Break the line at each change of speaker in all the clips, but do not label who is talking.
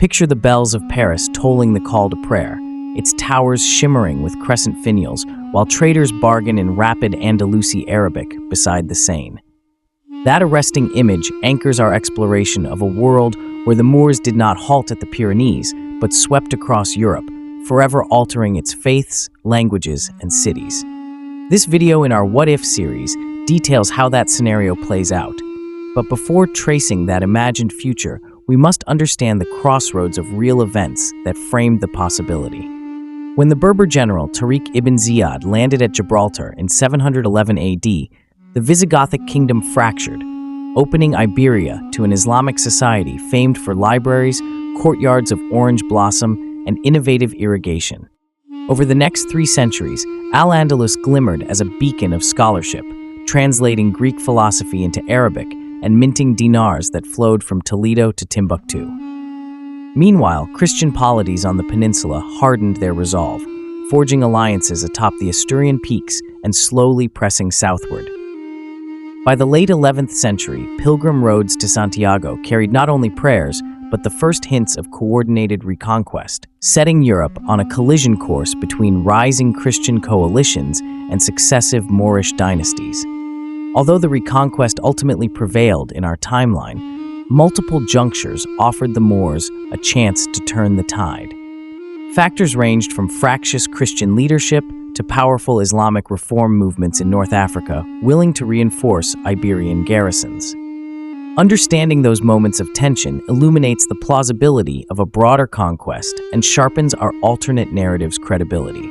Picture the bells of Paris tolling the call to prayer, its towers shimmering with crescent finials, while traders bargain in rapid Andalusi Arabic beside the Seine. That arresting image anchors our exploration of a world where the Moors did not halt at the Pyrenees, but swept across Europe, forever altering its faiths, languages, and cities. This video in our What If series details how that scenario plays out. But before tracing that imagined future, we must understand the crossroads of real events that framed the possibility. When the Berber general Tariq ibn Ziyad landed at Gibraltar in 711 AD, the Visigothic kingdom fractured, opening Iberia to an Islamic society famed for libraries, courtyards of orange blossom, and innovative irrigation. Over the next 3 centuries, Al-Andalus glimmered as a beacon of scholarship, translating Greek philosophy into Arabic and minting dinars that flowed from Toledo to Timbuktu. Meanwhile, Christian polities on the peninsula hardened their resolve, forging alliances atop the Asturian peaks and slowly pressing southward. By the late 11th century, pilgrim roads to Santiago carried not only prayers, but the first hints of coordinated reconquest, setting Europe on a collision course between rising Christian coalitions and successive Moorish dynasties. Although the reconquest ultimately prevailed in our timeline, multiple junctures offered the Moors a chance to turn the tide. Factors ranged from fractious Christian leadership to powerful Islamic reform movements in North Africa willing to reinforce Iberian garrisons. Understanding those moments of tension illuminates the plausibility of a broader conquest and sharpens our alternate narrative's credibility.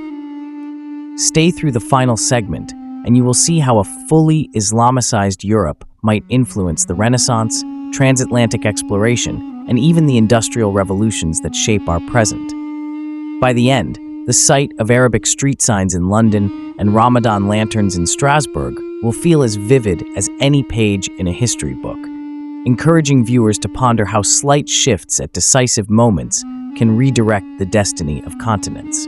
Stay through the final segment, and you will see how a fully Islamicized Europe might influence the Renaissance, transatlantic exploration, and even the industrial revolutions that shape our present. By the end, the sight of Arabic street signs in London and Ramadan lanterns in Strasbourg will feel as vivid as any page in a history book, encouraging viewers to ponder how slight shifts at decisive moments can redirect the destiny of continents.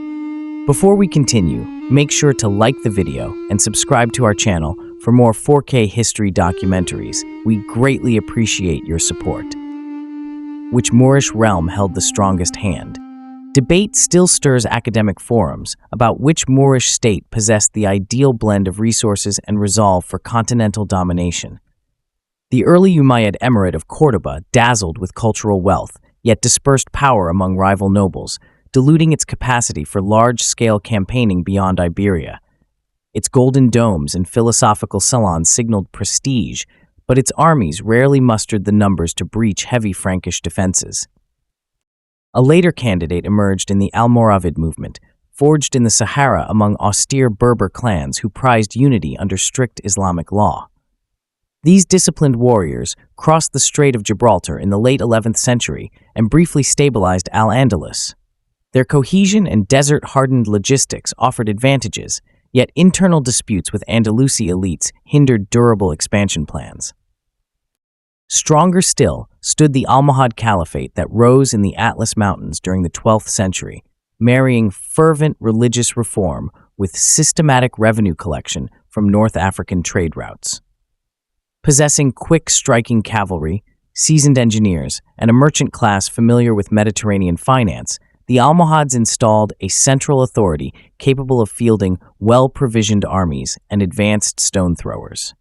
Before we continue, make sure to like the video and subscribe to our channel for more 4K history documentaries. We greatly appreciate your support. Which Moorish realm held the strongest hand? Debate still stirs academic forums about which Moorish state possessed the ideal blend of resources and resolve for continental domination. The early Umayyad Emirate of Córdoba dazzled with cultural wealth, yet dispersed power among rival nobles, diluting its capacity for large-scale campaigning beyond Iberia. Its golden domes and philosophical salons signaled prestige, but its armies rarely mustered the numbers to breach heavy Frankish defenses. A later candidate emerged in the Almoravid movement, forged in the Sahara among austere Berber clans who prized unity under strict Islamic law. These disciplined warriors crossed the Strait of Gibraltar in the late 11th century and briefly stabilized Al-Andalus. Their cohesion and desert-hardened logistics offered advantages, yet internal disputes with Andalusi elites hindered durable expansion plans. Stronger still stood the Almohad Caliphate that rose in the Atlas Mountains during the 12th century, marrying fervent religious reform with systematic revenue collection from North African trade routes. Possessing quick striking cavalry, seasoned engineers, and a merchant class familiar with Mediterranean finance, the Almohads installed a central authority capable of fielding well-provisioned armies and advanced stone throwers.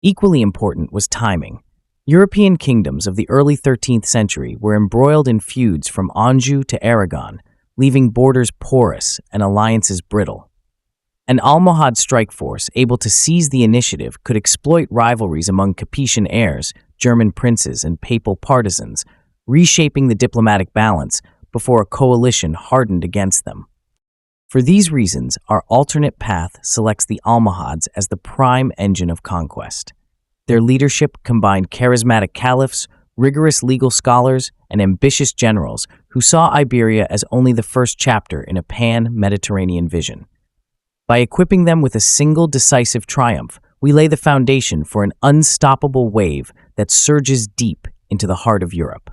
Equally important was timing. European kingdoms of the early 13th century were embroiled in feuds from Anjou to Aragon, leaving borders porous and alliances brittle. An Almohad strike force able to seize the initiative could exploit rivalries among Capetian heirs, German princes, and papal partisans, reshaping the diplomatic balance before a coalition hardened against them. For these reasons, our alternate path selects the Almohads as the prime engine of conquest. Their leadership combined charismatic caliphs, rigorous legal scholars, and ambitious generals who saw Iberia as only the first chapter in a pan-Mediterranean vision. By equipping them with a single decisive triumph, we lay the foundation for an unstoppable wave that surges deep into the heart of Europe.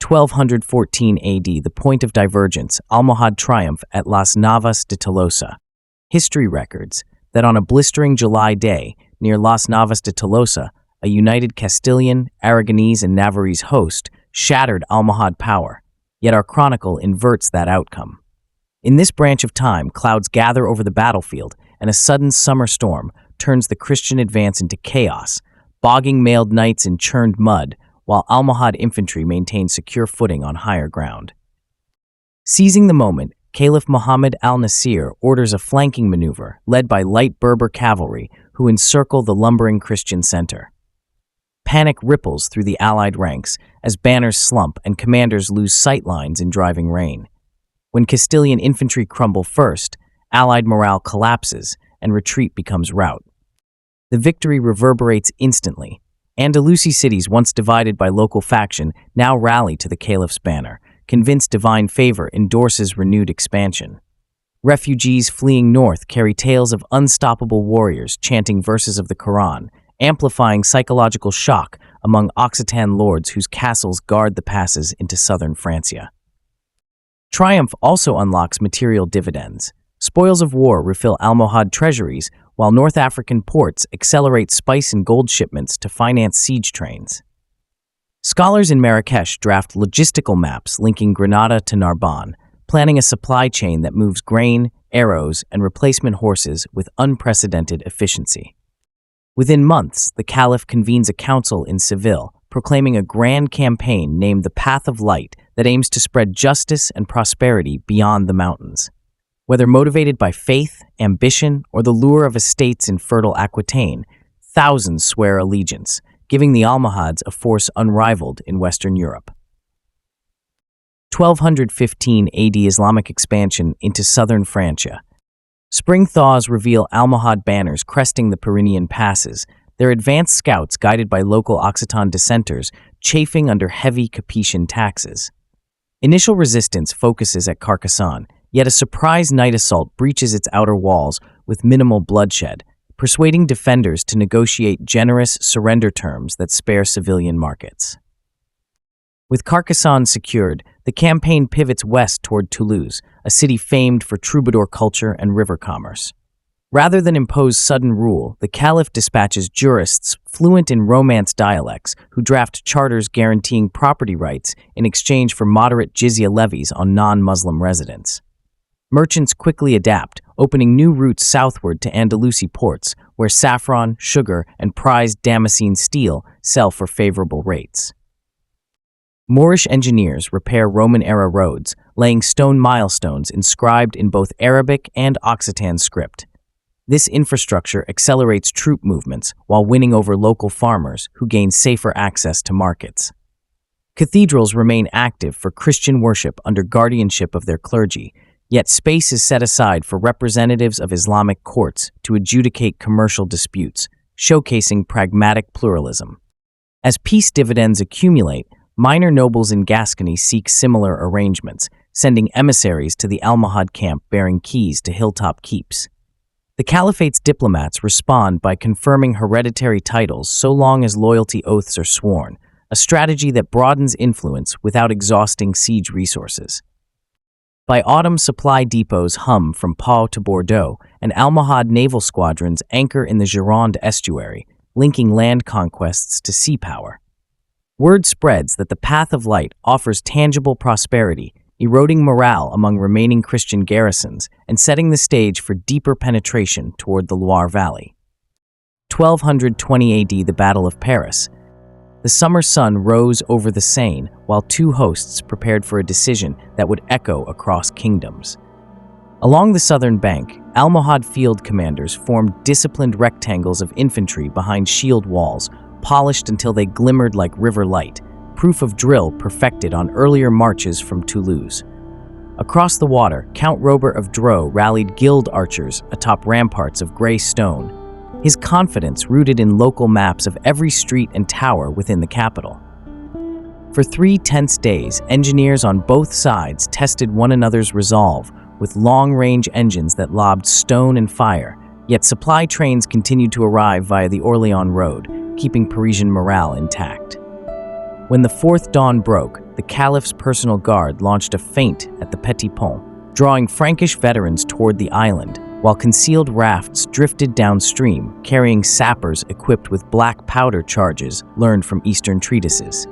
1214 AD, the Point of Divergence, Almohad triumph at Las Navas de Tolosa. History records that on a blistering July day near Las Navas de Tolosa, a united Castilian, Aragonese, and Navarrese host shattered Almohad power, yet our chronicle inverts that outcome. In this branch of time, clouds gather over the battlefield, and a sudden summer storm turns the Christian advance into chaos, bogging mailed knights in churned mud, while Almohad infantry maintains secure footing on higher ground. Seizing the moment, Caliph Muhammad al-Nasir orders a flanking maneuver led by light Berber cavalry who encircle the lumbering Christian center. Panic ripples through the Allied ranks as banners slump and commanders lose sightlines in driving rain. When Castilian infantry crumble first, Allied morale collapses and retreat becomes rout. The victory reverberates instantly. Andalusi cities, once divided by local faction, now rally to the caliph's banner, convinced divine favor endorses renewed expansion. Refugees fleeing north carry tales of unstoppable warriors chanting verses of the Quran, amplifying psychological shock among Occitan lords whose castles guard the passes into southern Francia. Triumph also unlocks material dividends. Spoils of war refill Almohad treasuries, while North African ports accelerate spice and gold shipments to finance siege trains. Scholars in Marrakesh draft logistical maps linking Granada to Narbonne, planning a supply chain that moves grain, arrows, and replacement horses with unprecedented efficiency. Within months, the Caliph convenes a council in Seville, proclaiming a grand campaign named the Path of Light that aims to spread justice and prosperity beyond the mountains. Whether motivated by faith, ambition, or the lure of estates in fertile Aquitaine, thousands swear allegiance, giving the Almohads a force unrivaled in Western Europe. 1215 AD Islamic expansion into southern Francia. Spring thaws reveal Almohad banners cresting the Pyrenean passes, their advanced scouts guided by local Occitan dissenters chafing under heavy Capetian taxes. Initial resistance focuses at Carcassonne, yet a surprise night assault breaches its outer walls with minimal bloodshed, persuading defenders to negotiate generous surrender terms that spare civilian markets. With Carcassonne secured, the campaign pivots west toward Toulouse, a city famed for troubadour culture and river commerce. Rather than impose sudden rule, the Caliph dispatches jurists fluent in Romance dialects who draft charters guaranteeing property rights in exchange for moderate jizya levies on non-Muslim residents. Merchants quickly adapt, opening new routes southward to Andalusi ports, where saffron, sugar, and prized Damascene steel sell for favorable rates. Moorish engineers repair Roman-era roads, laying stone milestones inscribed in both Arabic and Occitan script. This infrastructure accelerates troop movements while winning over local farmers who gain safer access to markets. Cathedrals remain active for Christian worship under guardianship of their clergy, yet space is set aside for representatives of Islamic courts to adjudicate commercial disputes, showcasing pragmatic pluralism. As peace dividends accumulate, minor nobles in Gascony seek similar arrangements, sending emissaries to the Almohad camp bearing keys to hilltop keeps. The Caliphate's diplomats respond by confirming hereditary titles so long as loyalty oaths are sworn, a strategy that broadens influence without exhausting siege resources. By autumn, supply depots hum from Pau to Bordeaux, and Almohad naval squadrons anchor in the Gironde estuary, linking land conquests to sea power. Word spreads that the Path of Light offers tangible prosperity, eroding morale among remaining Christian garrisons and setting the stage for deeper penetration toward the Loire Valley. 1220 AD, the Battle of Paris. The summer sun rose over the Seine while two hosts prepared for a decision that would echo across kingdoms. Along the southern bank, Almohad field commanders formed disciplined rectangles of infantry behind shield walls, polished until they glimmered like river light, proof of drill perfected on earlier marches from Toulouse. Across the water, Count Robert of Dreux rallied guild archers atop ramparts of gray stone, his confidence rooted in local maps of every street and tower within the capital. For 3 tense days, engineers on both sides tested one another's resolve with long-range engines that lobbed stone and fire, yet supply trains continued to arrive via the Orléans Road, keeping Parisian morale intact. When the fourth dawn broke, the Caliph's personal guard launched a feint at the Petit Pont, drawing Frankish veterans toward the island, while concealed rafts drifted downstream, carrying sappers equipped with black powder charges learned from Eastern treatises.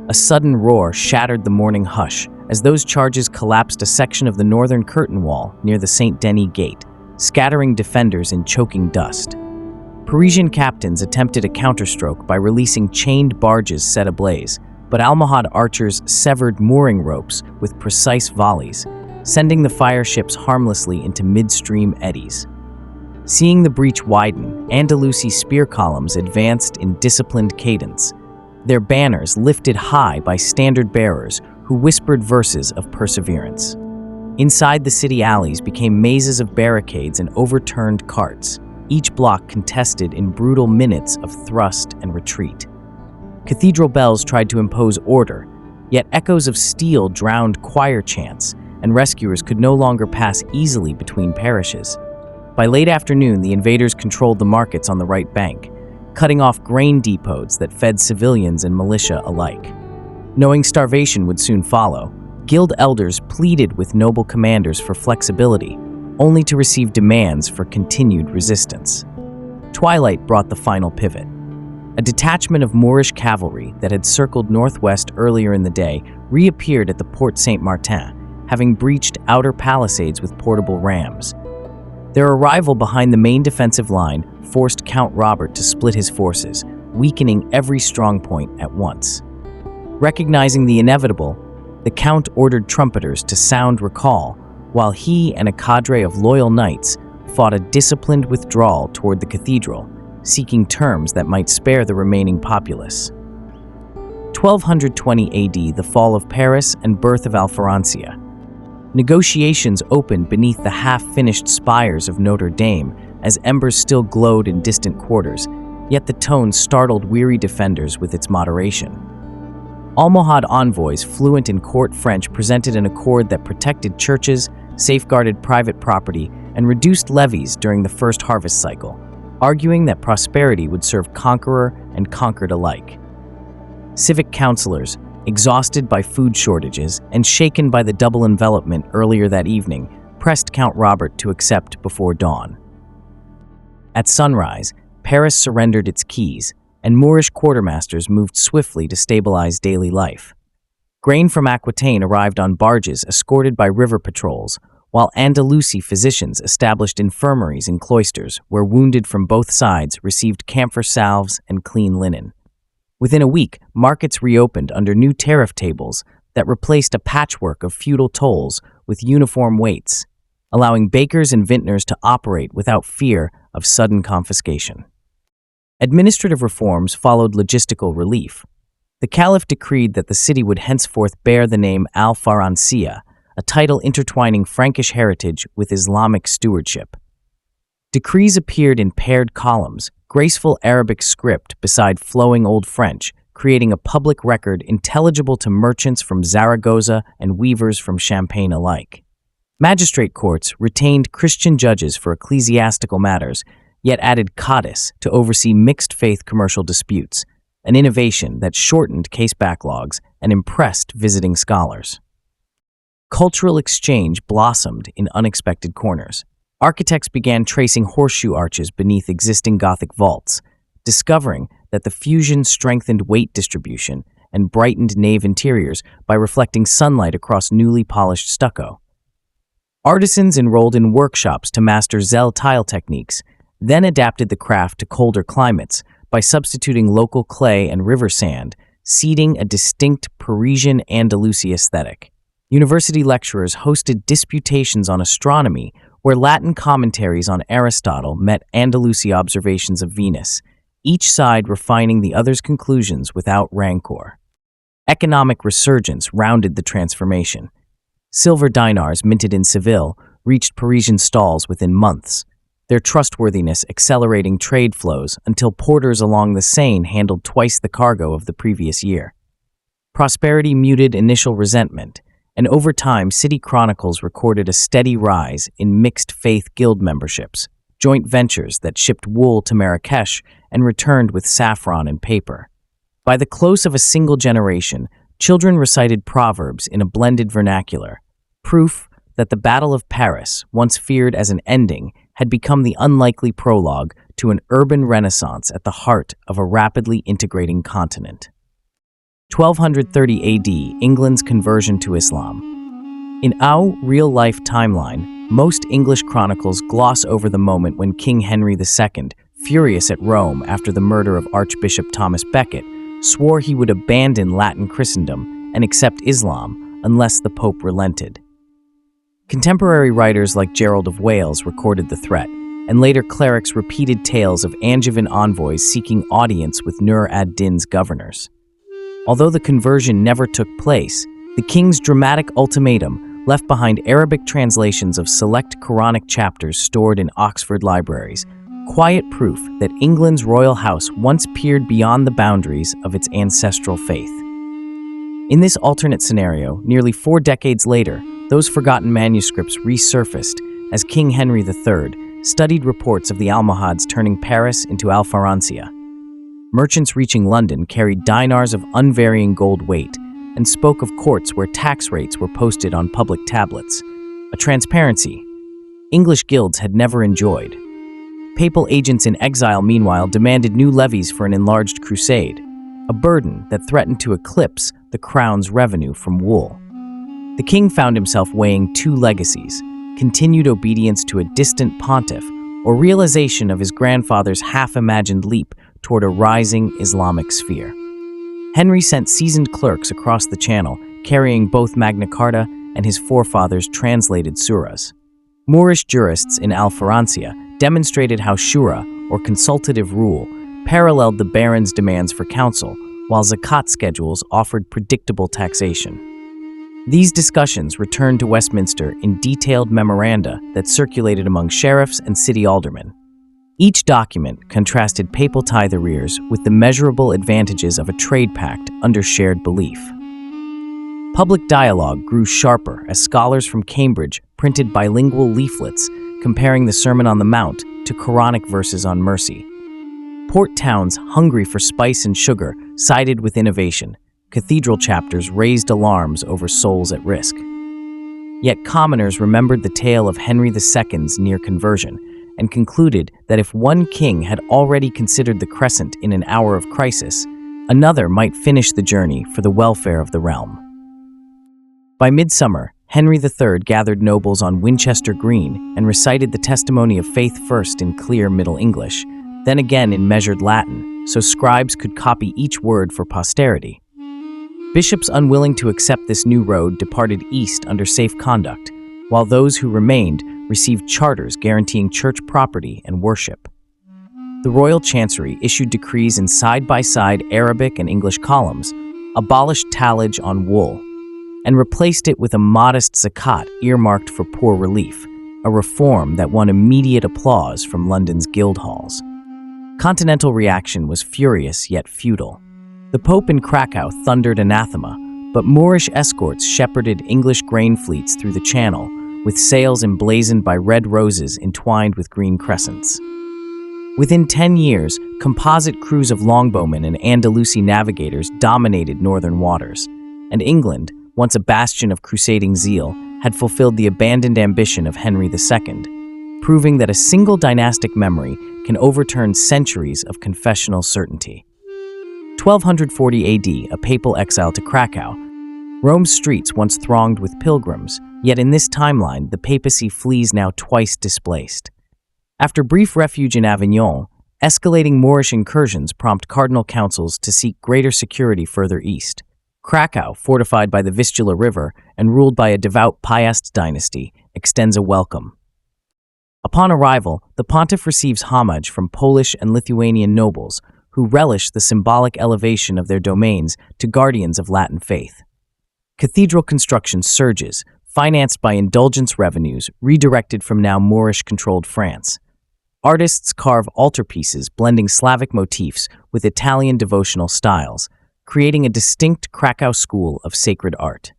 A sudden roar shattered the morning hush as those charges collapsed a section of the northern curtain wall near the Saint Denis Gate, scattering defenders in choking dust. Parisian captains attempted a counterstroke by releasing chained barges set ablaze, but Almohad archers severed mooring ropes with precise volleys, sending the fire ships harmlessly into midstream eddies. Seeing the breach widen, Andalusi spear columns advanced in disciplined cadence, their banners lifted high by standard-bearers who whispered verses of perseverance. Inside the city alleys became mazes of barricades and overturned carts, each block contested in brutal minutes of thrust and retreat. Cathedral bells tried to impose order, yet echoes of steel drowned choir chants, and rescuers could no longer pass easily between parishes. By late afternoon, the invaders controlled the markets on the right bank, cutting off grain depots that fed civilians and militia alike. Knowing starvation would soon follow, guild elders pleaded with noble commanders for flexibility, only to receive demands for continued resistance. Twilight brought the final pivot. A detachment of Moorish cavalry that had circled northwest earlier in the day reappeared at the Porte Saint-Martin, having breached outer palisades with portable rams. Their arrival behind the main defensive line forced Count Robert to split his forces, weakening every strongpoint at once. Recognizing the inevitable, the Count ordered trumpeters to sound recall, while he and a cadre of loyal knights fought a disciplined withdrawal toward the cathedral, seeking terms that might spare the remaining populace. 1220 AD, the fall of Paris and birth of Francia. Negotiations opened beneath the half-finished spires of Notre Dame as embers still glowed in distant quarters, yet the tone startled weary defenders with its moderation. Almohad envoys fluent in court French presented an accord that protected churches, safeguarded private property, and reduced levies during the first harvest cycle, arguing that prosperity would serve conqueror and conquered alike. Civic councilors, exhausted by food shortages and shaken by the double envelopment earlier that evening, pressed Count Robert to accept before dawn. At sunrise, Paris surrendered its keys, and Moorish quartermasters moved swiftly to stabilize daily life. Grain from Aquitaine arrived on barges escorted by river patrols, while Andalusi physicians established infirmaries in cloisters where wounded from both sides received camphor salves and clean linen. Within a week, markets reopened under new tariff tables that replaced a patchwork of feudal tolls with uniform weights, allowing bakers and vintners to operate without fear of sudden confiscation. Administrative reforms followed logistical relief. The Caliph decreed that the city would henceforth bear the name Al-Francia, a title intertwining Frankish heritage with Islamic stewardship. Decrees appeared in paired columns, graceful Arabic script beside flowing Old French, creating a public record intelligible to merchants from Zaragoza and weavers from Champagne alike. Magistrate courts retained Christian judges for ecclesiastical matters, yet added codice to oversee mixed-faith commercial disputes, an innovation that shortened case backlogs and impressed visiting scholars. Cultural exchange blossomed in unexpected corners. Architects began tracing horseshoe arches beneath existing Gothic vaults, discovering that the fusion strengthened weight distribution and brightened nave interiors by reflecting sunlight across newly polished stucco. Artisans enrolled in workshops to master Zell tile techniques, then adapted the craft to colder climates by substituting local clay and river sand, seeding a distinct Parisian Andalusia aesthetic. University lecturers hosted disputations on astronomy where Latin commentaries on Aristotle met Andalusi observations of Venus, each side refining the other's conclusions without rancor. Economic resurgence rounded the transformation. Silver dinars minted in Seville reached Parisian stalls within months, their trustworthiness accelerating trade flows until porters along the Seine handled twice the cargo of the previous year. Prosperity muted initial resentment, and over time, city chronicles recorded a steady rise in mixed-faith guild memberships, joint ventures that shipped wool to Marrakesh and returned with saffron and paper. By the close of a single generation, children recited proverbs in a blended vernacular, proof that the Battle of Paris, once feared as an ending, had become the unlikely prologue to an urban renaissance at the heart of a rapidly integrating continent. 1230 AD, England's conversion to Islam. In our real-life timeline, most English chronicles gloss over the moment when King Henry II, furious at Rome after the murder of Archbishop Thomas Becket, swore he would abandon Latin Christendom and accept Islam unless the Pope relented. Contemporary writers like Gerald of Wales recorded the threat, and later clerics repeated tales of Angevin envoys seeking audience with Nur ad-Din's governors. Although the conversion never took place, the king's dramatic ultimatum left behind Arabic translations of select Quranic chapters stored in Oxford libraries, quiet proof that England's royal house once peered beyond the boundaries of its ancestral faith. In this alternate scenario, nearly 4 decades later, those forgotten manuscripts resurfaced as King Henry III studied reports of the Almohads turning Paris into Francia. Merchants reaching London carried dinars of unvarying gold weight and spoke of courts where tax rates were posted on public tablets, a transparency English guilds had never enjoyed. Papal agents in exile, meanwhile, demanded new levies for an enlarged crusade, a burden that threatened to eclipse the crown's revenue from wool. The king found himself weighing 2 legacies: continued obedience to a distant pontiff or realization of his grandfather's half-imagined leap toward a rising Islamic sphere. Henry sent seasoned clerks across the Channel, carrying both Magna Carta and his forefathers' translated surahs. Moorish jurists in Francia demonstrated how shura, or consultative rule, paralleled the barons' demands for counsel, while zakat schedules offered predictable taxation. These discussions returned to Westminster in detailed memoranda that circulated among sheriffs and city aldermen. Each document contrasted papal tithe arrears with the measurable advantages of a trade pact under shared belief. Public dialogue grew sharper as scholars from Cambridge printed bilingual leaflets comparing the Sermon on the Mount to Quranic verses on mercy. Port towns hungry for spice and sugar sided with innovation. Cathedral chapters raised alarms over souls at risk. Yet commoners remembered the tale of Henry II's near conversion and concluded that if one king had already considered the crescent in an hour of crisis, another might finish the journey for the welfare of the realm. By midsummer, Henry III gathered nobles on Winchester Green and recited the testimony of faith first in clear Middle English, then again in measured Latin, so scribes could copy each word for posterity. Bishops unwilling to accept this new road departed east under safe conduct, while those who remained received charters guaranteeing church property and worship. The royal chancery issued decrees in side-by-side Arabic and English columns, abolished tallage on wool, and replaced it with a modest zakat earmarked for poor relief, a reform that won immediate applause from London's guild halls. Continental reaction was furious yet futile. The Pope in Krakow thundered anathema, but Moorish escorts shepherded English grain fleets through the Channel, with sails emblazoned by red roses entwined with green crescents. Within 10 years, composite crews of longbowmen and Andalusi navigators dominated northern waters, and England, once a bastion of crusading zeal, had fulfilled the abandoned ambition of Henry II, proving that a single dynastic memory can overturn centuries of confessional certainty. 1240 AD, a papal exile to Krakow. Rome's streets once thronged with pilgrims, yet in this timeline, the papacy flees now twice displaced. After brief refuge in Avignon, escalating Moorish incursions prompt cardinal councils to seek greater security further east. Krakow, fortified by the Vistula River and ruled by a devout Piast dynasty, extends a welcome. Upon arrival, the pontiff receives homage from Polish and Lithuanian nobles, who relish the symbolic elevation of their domains to guardians of Latin faith. Cathedral construction surges, financed by indulgence revenues redirected from now Moorish-controlled France. Artists carve altarpieces blending Slavic motifs with Italian devotional styles, creating a distinct Krakow school of sacred art.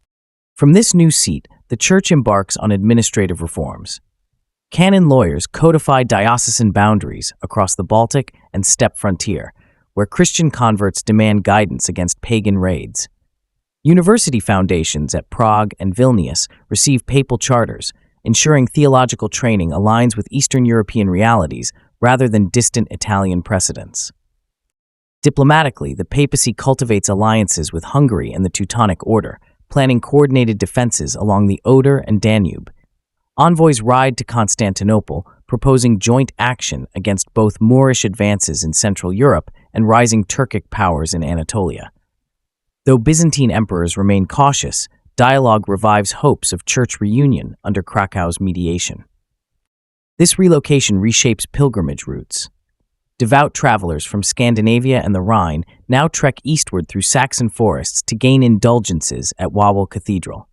From this new seat, the church embarks on administrative reforms. Canon lawyers codify diocesan boundaries across the Baltic and steppe frontier, where Christian converts demand guidance against pagan raids. University foundations at Prague and Vilnius receive papal charters, ensuring theological training aligns with Eastern European realities rather than distant Italian precedents. Diplomatically, the papacy cultivates alliances with Hungary and the Teutonic Order, planning coordinated defenses along the Oder and Danube. Envoys ride to Constantinople, proposing joint action against both Moorish advances in Central Europe and rising Turkic powers in Anatolia. Though Byzantine emperors remain cautious, dialogue revives hopes of church reunion under Krakow's mediation. This relocation reshapes pilgrimage routes. Devout travelers from Scandinavia and the Rhine now trek eastward through Saxon forests to gain indulgences at Wawel Cathedral.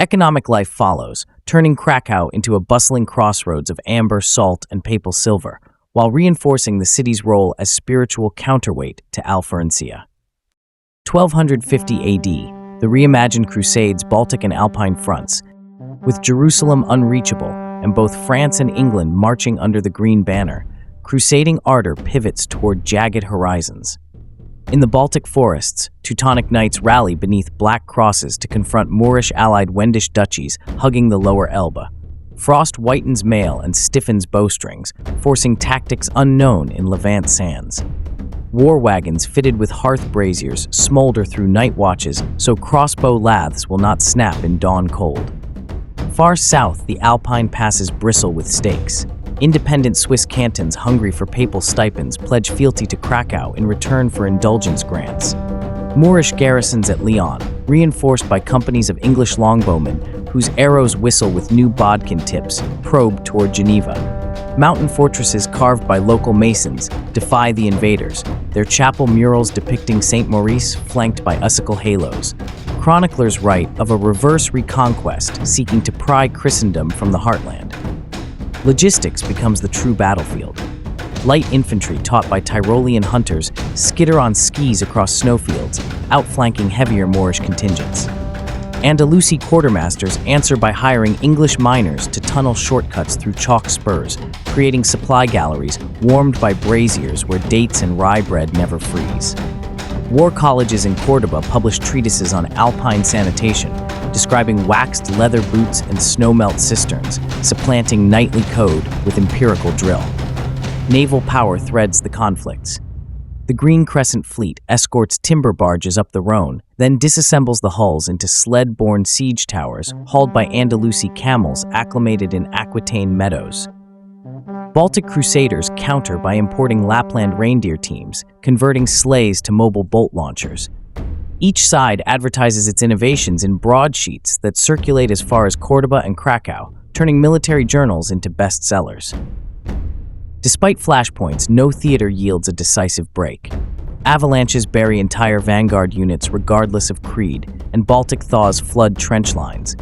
Economic life follows, turning Krakow into a bustling crossroads of amber, salt, and papal silver, while reinforcing the city's role as spiritual counterweight to Alpharencia. 1250 AD, the Reimagined Crusades Baltic and Alpine fronts, with Jerusalem unreachable and both France and England marching under the green banner, crusading ardor pivots toward jagged horizons. In the Baltic forests, Teutonic knights rally beneath black crosses to confront Moorish-allied Wendish duchies hugging the lower Elbe. Frost whitens mail and stiffens bowstrings, forcing tactics unknown in Levant sands. War wagons fitted with hearth braziers smolder through night watches so crossbow laths will not snap in dawn cold. Far south, the Alpine passes bristle with stakes. Independent Swiss cantons hungry for papal stipends pledge fealty to Krakow in return for indulgence grants. Moorish garrisons at Lyon, reinforced by companies of English longbowmen whose arrows whistle with new bodkin tips, probe toward Geneva. Mountain fortresses carved by local masons defy the invaders, their chapel murals depicting St. Maurice flanked by icicle halos. Chroniclers write of a reverse reconquest seeking to pry Christendom from the heartland. Logistics becomes the true battlefield. Light infantry taught by Tyrolean hunters skitter on skis across snowfields, outflanking heavier Moorish contingents. Andalusi quartermasters answer by hiring English miners to tunnel shortcuts through chalk spurs, creating supply galleries warmed by braziers where dates and rye bread never freeze. War colleges in Córdoba publish treatises on alpine sanitation, describing waxed leather boots and snowmelt cisterns, supplanting knightly code with empirical drill. Naval power threads the conflicts. The Green Crescent Fleet escorts timber barges up the Rhone, then disassembles the hulls into sled-borne siege towers hauled by Andalusi camels acclimated in Aquitaine meadows. Baltic crusaders counter by importing Lapland reindeer teams, converting sleighs to mobile bolt launchers. Each side advertises its innovations in broadsheets that circulate as far as Córdoba and Krakow, turning military journals into bestsellers. Despite flashpoints, no theater yields a decisive break. Avalanches bury entire vanguard units regardless of creed, and Baltic thaws flood trench lines.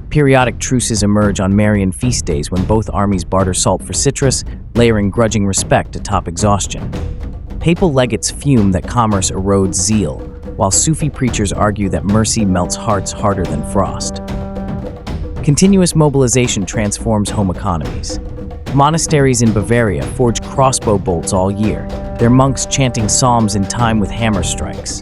Periodic truces emerge on Marian feast days when both armies barter salt for citrus, layering grudging respect atop exhaustion. Papal legates fume that commerce erodes zeal, while Sufi preachers argue that mercy melts hearts harder than frost. Continuous mobilization transforms home economies. Monasteries in Bavaria forge crossbow bolts all year, their monks chanting psalms in time with hammer strikes.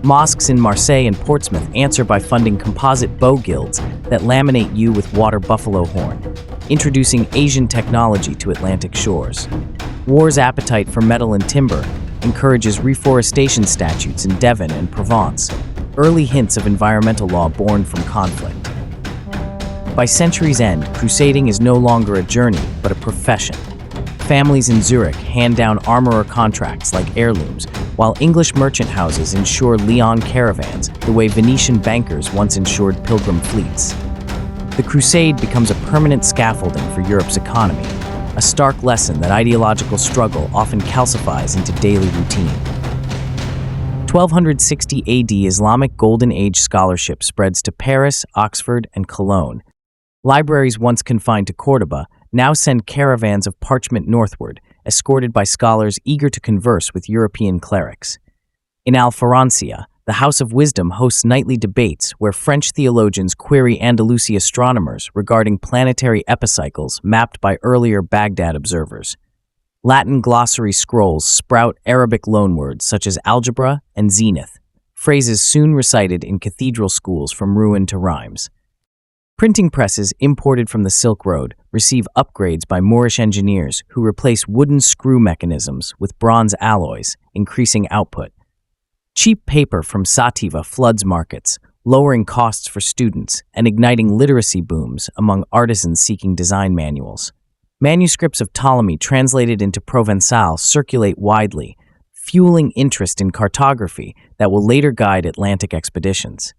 Mosques in Marseille and Portsmouth answer by funding composite bow guilds that laminate you with water buffalo horn, introducing Asian technology to Atlantic shores. War's appetite for metal and timber encourages reforestation statutes in Devon and Provence, early hints of environmental law born from conflict. By century's end, crusading is no longer a journey, but a profession. Families in Zurich hand down armorer contracts like heirlooms, while English merchant houses insure Lyon caravans the way Venetian bankers once insured pilgrim fleets. The crusade becomes a permanent scaffolding for Europe's economy, a stark lesson that ideological struggle often calcifies into daily routine. 1260 AD Islamic Golden Age scholarship spreads to Paris, Oxford, and Cologne. Libraries once confined to Córdoba now send caravans of parchment northward, escorted by scholars eager to converse with European clerics. In Francia, the House of Wisdom hosts nightly debates where French theologians query Andalusi astronomers regarding planetary epicycles mapped by earlier Baghdad observers. Latin glossary scrolls sprout Arabic loanwords such as algebra and zenith, phrases soon recited in cathedral schools from ruin to rhymes. Printing presses imported from the Silk Road receive upgrades by Moorish engineers who replace wooden screw mechanisms with bronze alloys, increasing output. Cheap paper from Sativa floods markets, lowering costs for students and igniting literacy booms among artisans seeking design manuals. Manuscripts of Ptolemy translated into Provençal circulate widely, fueling interest in cartography that will later guide Atlantic expeditions.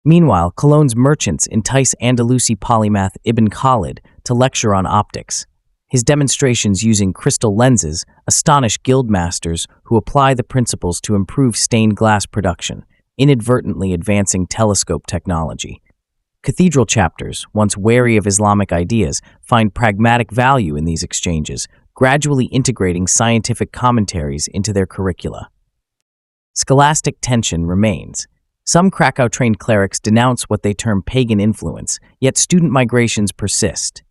Meanwhile, Cologne's merchants entice Andalusi polymath Ibn Khalid to lecture on optics. His demonstrations using crystal lenses astonish guildmasters who apply the principles to improve stained glass production, inadvertently advancing telescope technology. Cathedral chapters, once wary of Islamic ideas, find pragmatic value in these exchanges, gradually integrating scientific commentaries into their curricula. Scholastic tension remains. Some Krakow-trained clerics denounce what they term pagan influence, yet student migrations persist.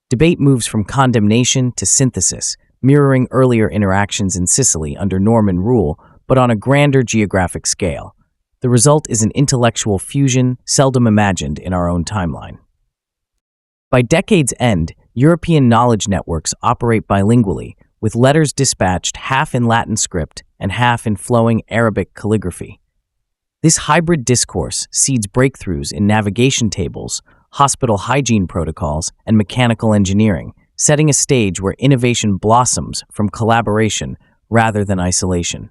Debate moves from condemnation to synthesis, mirroring earlier interactions in Sicily under Norman rule, but on a grander geographic scale. The result is an intellectual fusion seldom imagined in our own timeline. By decade's end, European knowledge networks operate bilingually, with letters dispatched half in Latin script and half in flowing Arabic calligraphy. This hybrid discourse seeds breakthroughs in navigation tables, hospital hygiene protocols, and mechanical engineering, setting a stage where innovation blossoms from collaboration rather than isolation.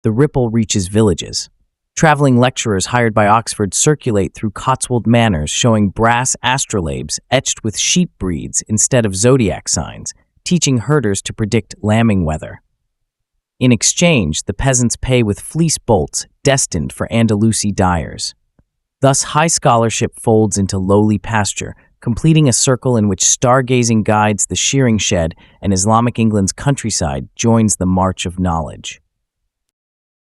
The ripple reaches villages. Traveling lecturers hired by Oxford circulate through Cotswold manors showing brass astrolabes etched with sheep breeds instead of zodiac signs, teaching herders to predict lambing weather. In exchange, the peasants pay with fleece bolts destined for Andalusi dyers. Thus, high scholarship folds into lowly pasture, completing a circle in which stargazing guides the shearing shed and Islamic England's countryside joins the march of knowledge.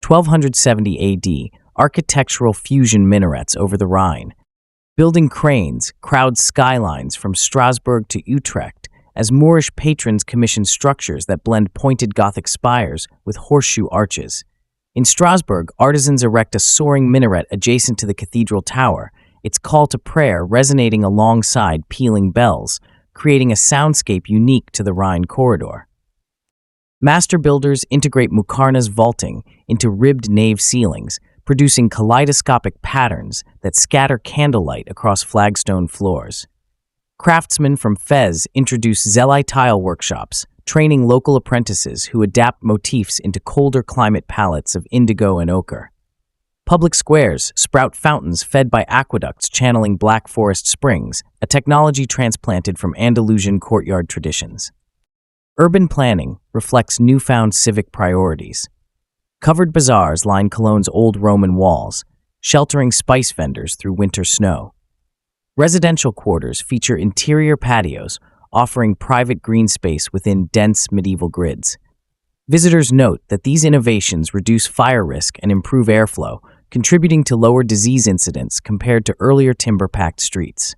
1270 AD, architectural fusion minarets over the Rhine. Building cranes crowd skylines from Strasbourg to Utrecht, as Moorish patrons commission structures that blend pointed Gothic spires with horseshoe arches. In Strasbourg, artisans erect a soaring minaret adjacent to the cathedral tower, its call to prayer resonating alongside pealing bells, creating a soundscape unique to the Rhine corridor. Master builders integrate Muqarna's vaulting into ribbed nave ceilings, producing kaleidoscopic patterns that scatter candlelight across flagstone floors. Craftsmen from Fez introduce Zelai tile workshops, training local apprentices who adapt motifs into colder climate palettes of indigo and ochre. Public squares sprout fountains fed by aqueducts channeling Black Forest springs, a technology transplanted from Andalusian courtyard traditions. Urban planning reflects newfound civic priorities. Covered bazaars line Cologne's old Roman walls, sheltering spice vendors through winter snow. Residential quarters feature interior patios, offering private green space within dense medieval grids. Visitors note that these innovations reduce fire risk and improve airflow, contributing to lower disease incidence compared to earlier timber-packed streets.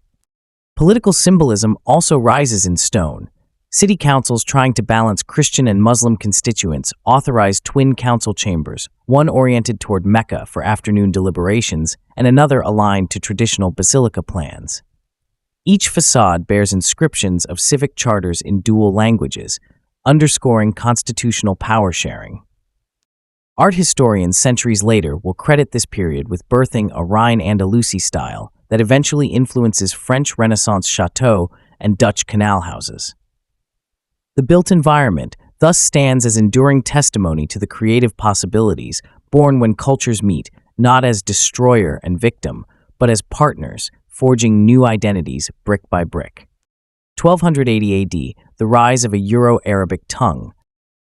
Political symbolism also rises in stone. City councils trying to balance Christian and Muslim constituents authorize twin council chambers, one oriented toward Mecca for afternoon deliberations and another aligned to traditional basilica plans. Each facade bears inscriptions of civic charters in dual languages, underscoring constitutional power sharing. Art historians centuries later will credit this period with birthing a Rhine-Andalusi style that eventually influences French Renaissance chateaux and Dutch canal houses. The built environment thus stands as enduring testimony to the creative possibilities born when cultures meet, not as destroyer and victim, but as partners, forging new identities brick by brick. 1280 AD, the rise of a Euro-Arabic tongue.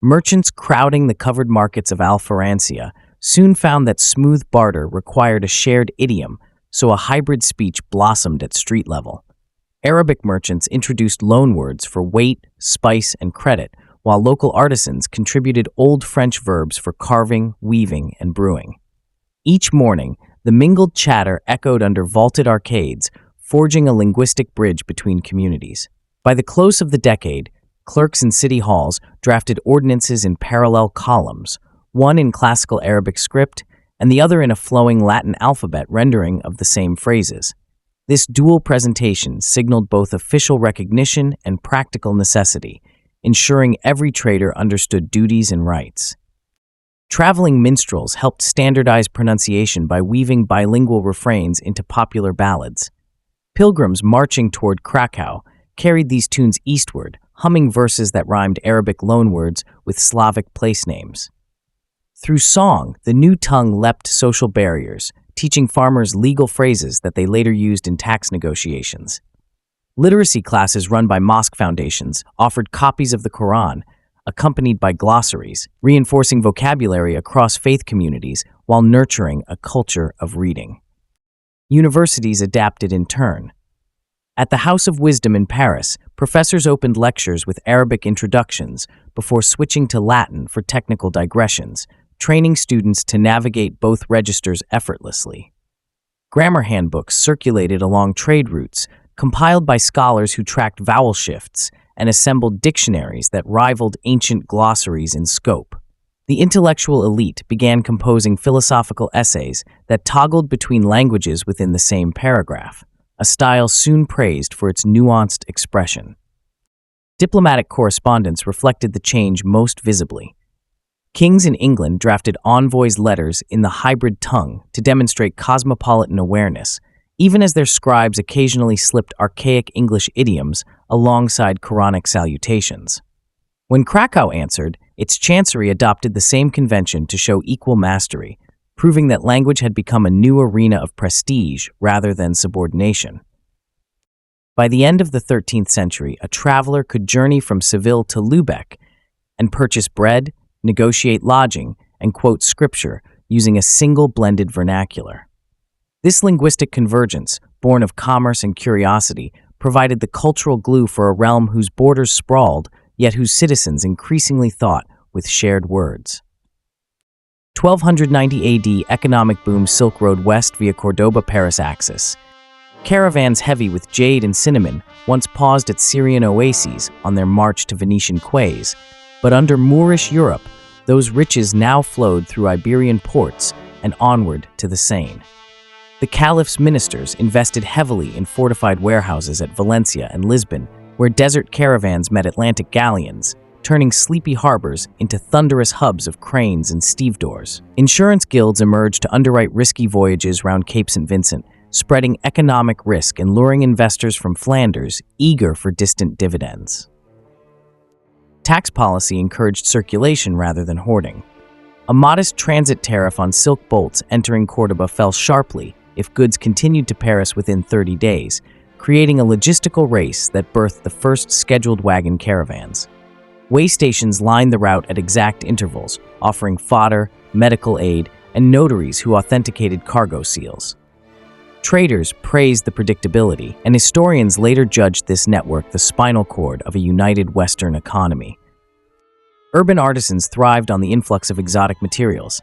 Merchants crowding the covered markets of Francia soon found that smooth barter required a shared idiom, so a hybrid speech blossomed at street level. Arabic merchants introduced loanwords for weight, spice, and credit, while local artisans contributed Old French verbs for carving, weaving, and brewing. Each morning, the mingled chatter echoed under vaulted arcades, forging a linguistic bridge between communities. By the close of the decade, clerks in city halls drafted ordinances in parallel columns, one in classical Arabic script and the other in a flowing Latin alphabet rendering of the same phrases. This dual presentation signaled both official recognition and practical necessity, ensuring every trader understood duties and rights. Traveling minstrels helped standardize pronunciation by weaving bilingual refrains into popular ballads. Pilgrims marching toward Krakow carried these tunes eastward, humming verses that rhymed Arabic loanwords with Slavic place names. Through song, the new tongue leapt social barriers, teaching farmers legal phrases that they later used in tax negotiations. Literacy classes run by mosque foundations offered copies of the Quran, accompanied by glossaries, reinforcing vocabulary across faith communities while nurturing a culture of reading. Universities adapted in turn. At the House of Wisdom in Paris, professors opened lectures with Arabic introductions before switching to Latin for technical digressions, training students to navigate both registers effortlessly. Grammar handbooks circulated along trade routes, compiled by scholars who tracked vowel shifts and assembled dictionaries that rivaled ancient glossaries in scope. The intellectual elite began composing philosophical essays that toggled between languages within the same paragraph, a style soon praised for its nuanced expression. Diplomatic correspondence reflected the change most visibly. Kings in England drafted envoys' letters in the hybrid tongue to demonstrate cosmopolitan awareness, even as their scribes occasionally slipped archaic English idioms alongside Quranic salutations. When Krakow answered, its chancery adopted the same convention to show equal mastery, proving that language had become a new arena of prestige rather than subordination. By the end of the 13th century, a traveler could journey from Seville to Lübeck and purchase bread, negotiate lodging, and quote scripture using a single blended vernacular. This linguistic convergence, born of commerce and curiosity, provided the cultural glue for a realm whose borders sprawled, yet whose citizens increasingly thought with shared words. 1290 AD economic boom Silk Road west via Cordoba-Paris axis. Caravans heavy with jade and cinnamon once paused at Syrian oases on their march to Venetian quays, but under Moorish Europe, those riches now flowed through Iberian ports and onward to the Seine. The caliph's ministers invested heavily in fortified warehouses at Valencia and Lisbon, where desert caravans met Atlantic galleons, turning sleepy harbors into thunderous hubs of cranes and stevedores. Insurance guilds emerged to underwrite risky voyages round Cape St. Vincent, spreading economic risk and luring investors from Flanders eager for distant dividends. Tax policy encouraged circulation rather than hoarding. A modest transit tariff on silk bolts entering Cordoba fell sharply if goods continued to Paris within 30 days, creating a logistical race that birthed the first scheduled wagon caravans. Way stations lined the route at exact intervals, offering fodder, medical aid, and notaries who authenticated cargo seals. Traders praised the predictability, and historians later judged this network the spinal cord of a united Western economy. Urban artisans thrived on the influx of exotic materials.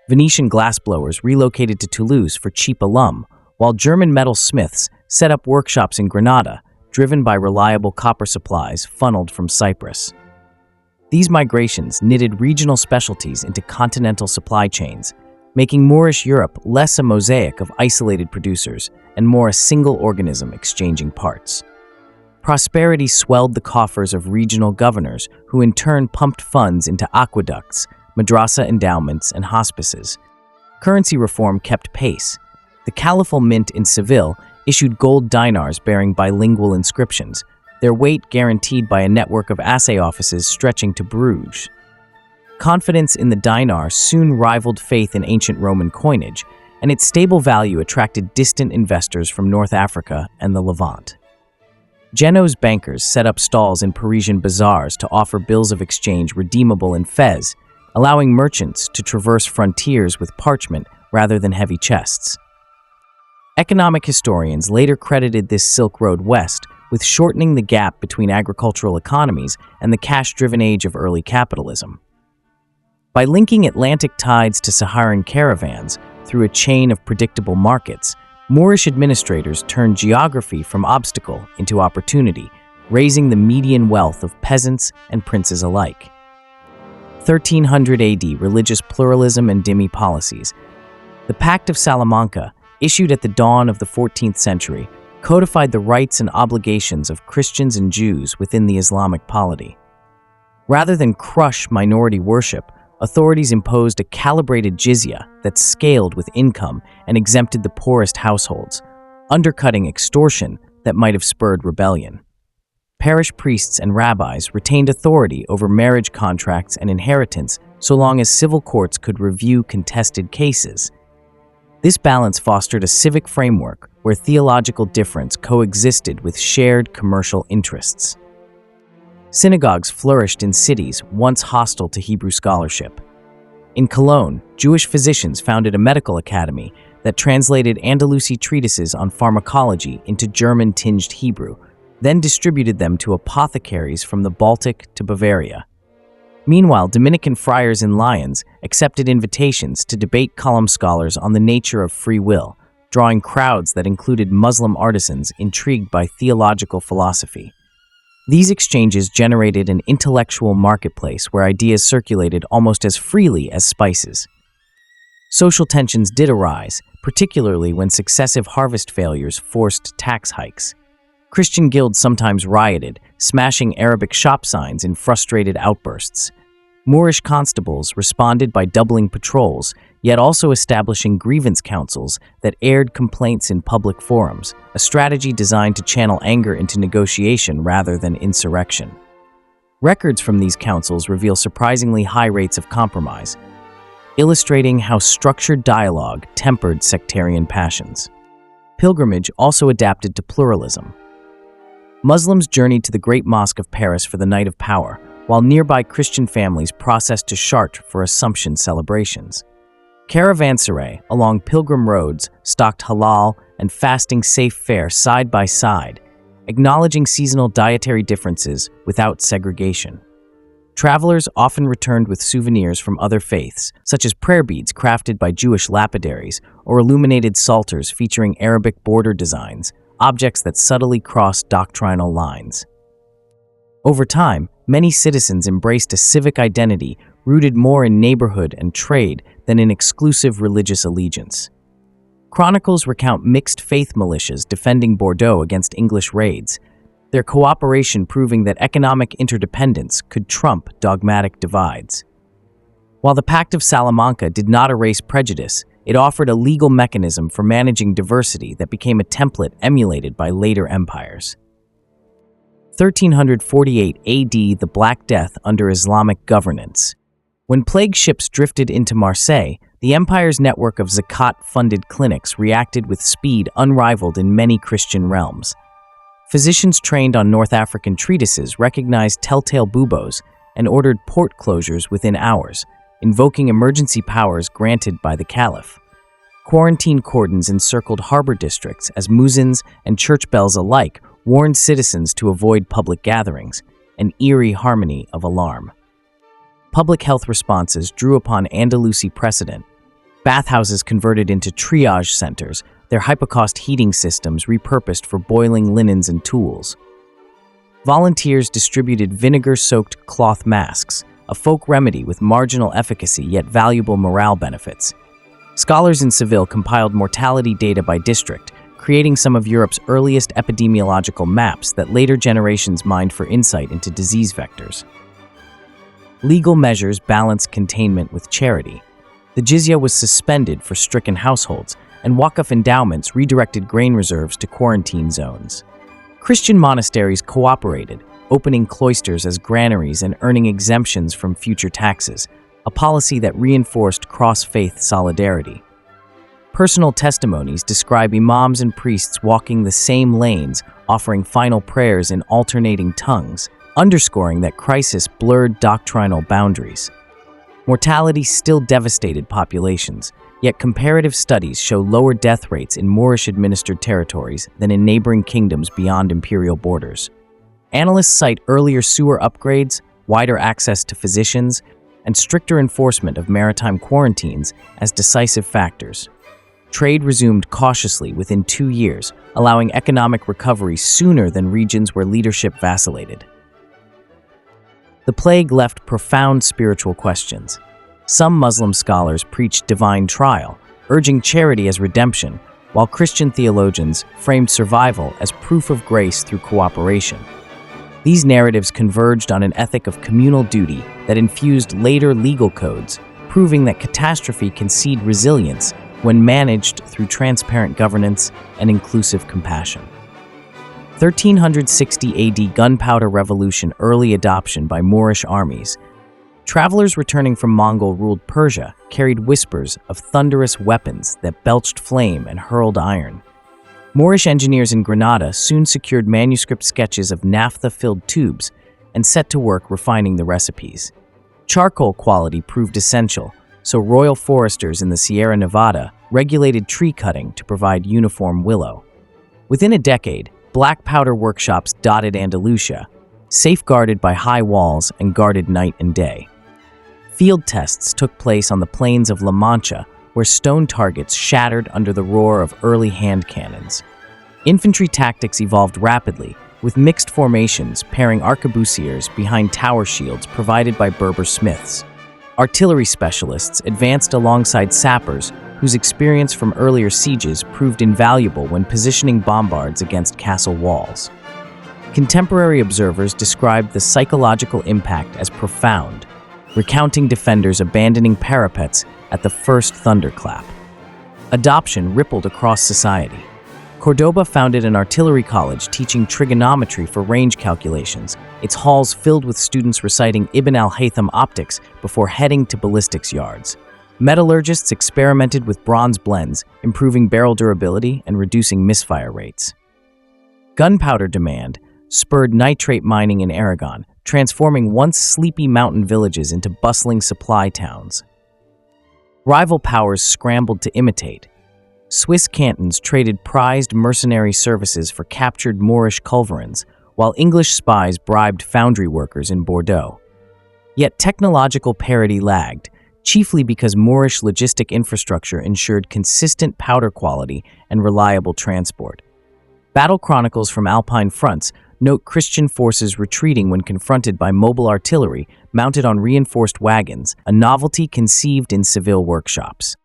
Venetian glassblowers relocated to Toulouse for cheap alum, while German metal smiths set up workshops in Granada, driven by reliable copper supplies funneled from Cyprus. These migrations knitted regional specialties into continental supply chains, making Moorish Europe less a mosaic of isolated producers and more a single organism exchanging parts. Prosperity swelled the coffers of regional governors, who in turn pumped funds into aqueducts, madrasa endowments, and hospices. Currency reform kept pace. The Caliphal Mint in Seville issued gold dinars bearing bilingual inscriptions, their weight guaranteed by a network of assay offices stretching to Bruges. Confidence in the dinar soon rivaled faith in ancient Roman coinage, and its stable value attracted distant investors from North Africa and the Levant. Geno's bankers set up stalls in Parisian bazaars to offer bills of exchange redeemable in Fez, allowing merchants to traverse frontiers with parchment rather than heavy chests. Economic historians later credited this Silk Road west with shortening the gap between agricultural economies and the cash-driven age of early capitalism. By linking Atlantic tides to Saharan caravans through a chain of predictable markets, Moorish administrators turned geography from obstacle into opportunity, raising the median wealth of peasants and princes alike. 1300 AD religious pluralism and dhimmi policies. The Pact of Salamanca, issued at the dawn of the 14th century, codified the rights and obligations of Christians and Jews within the Islamic polity. Rather than crush minority worship, authorities imposed a calibrated jizya that scaled with income and exempted the poorest households, undercutting extortion that might have spurred rebellion. Parish priests and rabbis retained authority over marriage contracts and inheritance so long as civil courts could review contested cases. This balance fostered a civic framework where theological difference coexisted with shared commercial interests. Synagogues flourished in cities once hostile to Hebrew scholarship. In Cologne, Jewish physicians founded a medical academy that translated Andalusi treatises on pharmacology into German-tinged Hebrew, then distributed them to apothecaries from the Baltic to Bavaria. Meanwhile, Dominican friars in Lyons accepted invitations to debate column scholars on the nature of free will, drawing crowds that included Muslim artisans intrigued by theological philosophy. These exchanges generated an intellectual marketplace where ideas circulated almost as freely as spices. Social tensions did arise, particularly when successive harvest failures forced tax hikes. Christian guilds sometimes rioted, smashing Arabic shop signs in frustrated outbursts. Moorish constables responded by doubling patrols, yet also establishing grievance councils that aired complaints in public forums, a strategy designed to channel anger into negotiation rather than insurrection. Records from these councils reveal surprisingly high rates of compromise, illustrating how structured dialogue tempered sectarian passions. Pilgrimage also adapted to pluralism. Muslims journeyed to the Great Mosque of Paris for the Night of Power, while nearby Christian families processed to Chartres for Assumption celebrations. Caravanserais along pilgrim roads stocked halal and fasting safe fare side by side, acknowledging seasonal dietary differences without segregation. Travelers often returned with souvenirs from other faiths, such as prayer beads crafted by Jewish lapidaries or illuminated psalters featuring Arabic border designs, objects that subtly crossed doctrinal lines. Over time, many citizens embraced a civic identity rooted more in neighborhood and trade than in exclusive religious allegiance. Chronicles recount mixed faith militias defending Bordeaux against English raids, their cooperation proving that economic interdependence could trump dogmatic divides. While the Pact of Salamanca did not erase prejudice, it offered a legal mechanism for managing diversity that became a template emulated by later empires. 1348 AD, the Black Death under Islamic governance. When plague ships drifted into Marseille, the empire's network of zakat-funded clinics reacted with speed unrivaled in many Christian realms. Physicians trained on North African treatises recognized telltale buboes and ordered port closures within hours, invoking emergency powers granted by the Caliph. Quarantine cordons encircled harbor districts as muezzins and church bells alike warned citizens to avoid public gatherings, an eerie harmony of alarm. Public health responses drew upon Andalusi precedent. Bathhouses converted into triage centers, their hypocaust heating systems repurposed for boiling linens and tools. Volunteers distributed vinegar-soaked cloth masks, a folk remedy with marginal efficacy yet valuable morale benefits. Scholars in Seville compiled mortality data by district, creating some of Europe's earliest epidemiological maps that later generations mined for insight into disease vectors. Legal measures balanced containment with charity. The jizya was suspended for stricken households, and Waqf endowments redirected grain reserves to quarantine zones. Christian monasteries cooperated, opening cloisters as granaries and earning exemptions from future taxes, a policy that reinforced cross-faith solidarity. Personal testimonies describe imams and priests walking the same lanes, offering final prayers in alternating tongues, underscoring that crisis blurred doctrinal boundaries. Mortality still devastated populations, yet comparative studies show lower death rates in Moorish-administered territories than in neighboring kingdoms beyond imperial borders. Analysts cite earlier sewer upgrades, wider access to physicians, and stricter enforcement of maritime quarantines as decisive factors. Trade resumed cautiously within 2 years, allowing economic recovery sooner than regions where leadership vacillated. The plague left profound spiritual questions. Some Muslim scholars preached divine trial, urging charity as redemption, while Christian theologians framed survival as proof of grace through cooperation. These narratives converged on an ethic of communal duty that infused later legal codes, proving that catastrophe can seed resilience when managed through transparent governance and inclusive compassion. 1360 AD Gunpowder Revolution early adoption by Moorish armies. Travelers returning from Mongol-ruled Persia carried whispers of thunderous weapons that belched flame and hurled iron. Moorish engineers in Granada soon secured manuscript sketches of naphtha-filled tubes and set to work refining the recipes. Charcoal quality proved essential, so royal foresters in the Sierra Nevada regulated tree cutting to provide uniform willow. Within a decade, black powder workshops dotted Andalusia, safeguarded by high walls and guarded night and day. Field tests took place on the plains of La Mancha, where stone targets shattered under the roar of early hand cannons. Infantry tactics evolved rapidly, with mixed formations pairing arquebusiers behind tower shields provided by Berber smiths. Artillery specialists advanced alongside sappers, whose experience from earlier sieges proved invaluable when positioning bombards against castle walls. Contemporary observers described the psychological impact as profound, recounting defenders abandoning parapets at the first thunderclap. Adoption rippled across society. Cordoba founded an artillery college teaching trigonometry for range calculations, its halls filled with students reciting Ibn al-Haytham optics before heading to ballistics yards. Metallurgists experimented with bronze blends, improving barrel durability and reducing misfire rates. Gunpowder demand spurred nitrate mining in Aragon, transforming once sleepy mountain villages into bustling supply towns. Rival powers scrambled to imitate. Swiss cantons traded prized mercenary services for captured Moorish culverins, while English spies bribed foundry workers in Bordeaux. Yet technological parity lagged, chiefly because Moorish logistic infrastructure ensured consistent powder quality and reliable transport. Battle chronicles from Alpine fronts note Christian forces retreating when confronted by mobile artillery mounted on reinforced wagons, a novelty conceived in Seville workshops.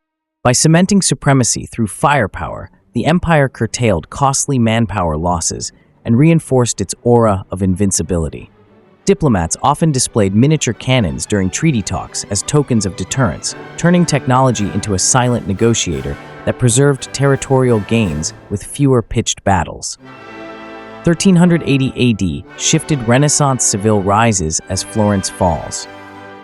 By cementing supremacy through firepower, the empire curtailed costly manpower losses and reinforced its aura of invincibility. Diplomats often displayed miniature cannons during treaty talks as tokens of deterrence, turning technology into a silent negotiator that preserved territorial gains with fewer pitched battles. 1380 AD shifted Renaissance Seville rises as Florence falls.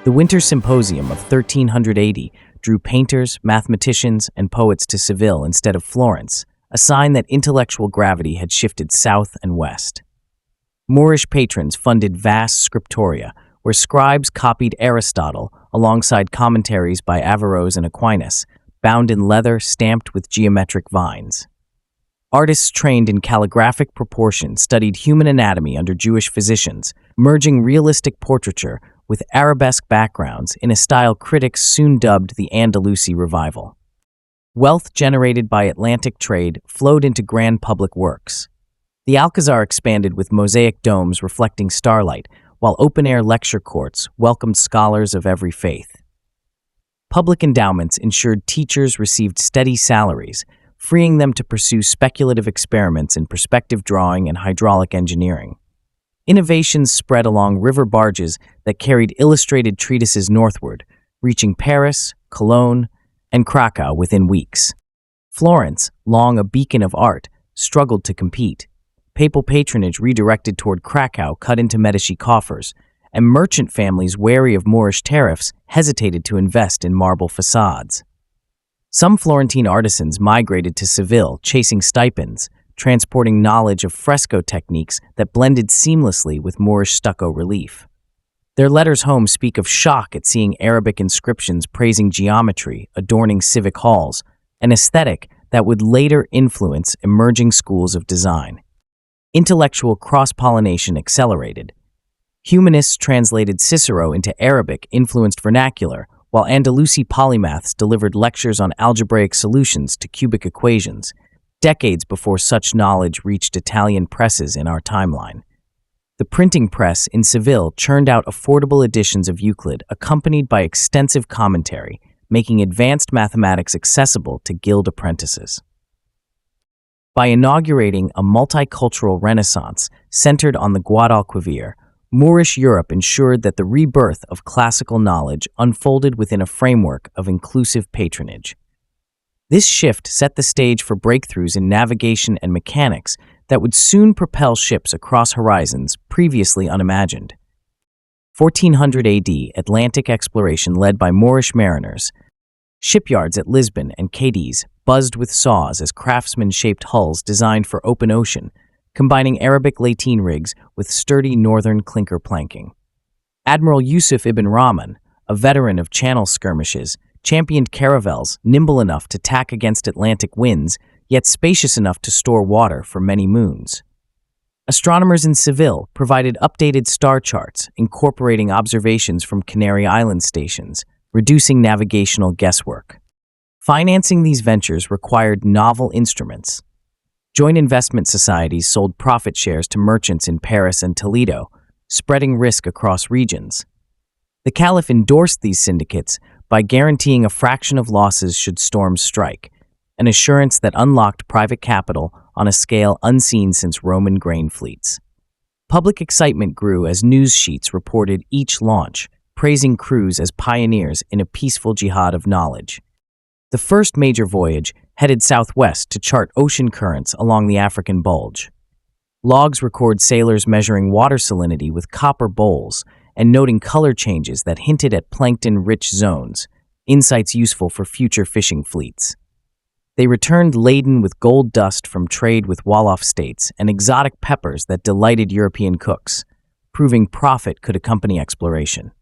The Winter Symposium of 1380 drew painters, mathematicians, and poets to Seville instead of Florence, a sign that intellectual gravity had shifted south and west. Moorish patrons funded vast scriptoria, where scribes copied Aristotle alongside commentaries by Averroes and Aquinas, bound in leather stamped with geometric vines. Artists trained in calligraphic proportion studied human anatomy under Jewish physicians, merging realistic portraiture with arabesque backgrounds in a style critics soon dubbed the Andalusi revival. Wealth generated by Atlantic trade flowed into grand public works. The Alcazar expanded with mosaic domes reflecting starlight, while open-air lecture courts welcomed scholars of every faith. Public endowments ensured teachers received steady salaries, freeing them to pursue speculative experiments in perspective drawing and hydraulic engineering. Innovations spread along river barges that carried illustrated treatises northward, reaching Paris, Cologne, and Krakow within weeks. Florence, long a beacon of art, struggled to compete. Papal patronage redirected toward Krakow cut into Medici coffers, and merchant families wary of Moorish tariffs hesitated to invest in marble facades. Some Florentine artisans migrated to Seville, chasing stipends, transporting knowledge of fresco techniques that blended seamlessly with Moorish stucco relief. Their letters home speak of shock at seeing Arabic inscriptions praising geometry adorning civic halls, an aesthetic that would later influence emerging schools of design. Intellectual cross-pollination accelerated. Humanists translated Cicero into Arabic-influenced vernacular, while Andalusi polymaths delivered lectures on algebraic solutions to cubic equations, decades before such knowledge reached Italian presses in our timeline. The printing press in Seville churned out affordable editions of Euclid accompanied by extensive commentary, making advanced mathematics accessible to guild apprentices. By inaugurating a multicultural renaissance centered on the Guadalquivir, Moorish Europe ensured that the rebirth of classical knowledge unfolded within a framework of inclusive patronage. This shift set the stage for breakthroughs in navigation and mechanics that would soon propel ships across horizons previously unimagined. 1400 AD, Atlantic exploration led by Moorish mariners. Shipyards at Lisbon and Cadiz buzzed with saws as craftsmen shaped hulls designed for open ocean, combining Arabic lateen rigs with sturdy northern clinker planking. Admiral Yusuf ibn Rahman, a veteran of channel skirmishes, championed caravels nimble enough to tack against Atlantic winds, yet spacious enough to store water for many moons. Astronomers in Seville provided updated star charts incorporating observations from Canary Island stations, reducing navigational guesswork. Financing these ventures required novel instruments. Joint investment societies sold profit shares to merchants in Paris and Toledo, spreading risk across regions. The Caliph endorsed these syndicates by guaranteeing a fraction of losses should storms strike, an assurance that unlocked private capital on a scale unseen since Roman grain fleets. Public excitement grew as news sheets reported each launch, praising crews as pioneers in a peaceful jihad of knowledge. The first major voyage headed southwest to chart ocean currents along the African Bulge. Logs record sailors measuring water salinity with copper bowls and noting color changes that hinted at plankton-rich zones, insights useful for future fishing fleets. They returned laden with gold dust from trade with Wolof states and exotic peppers that delighted European cooks, proving profit could accompany exploration.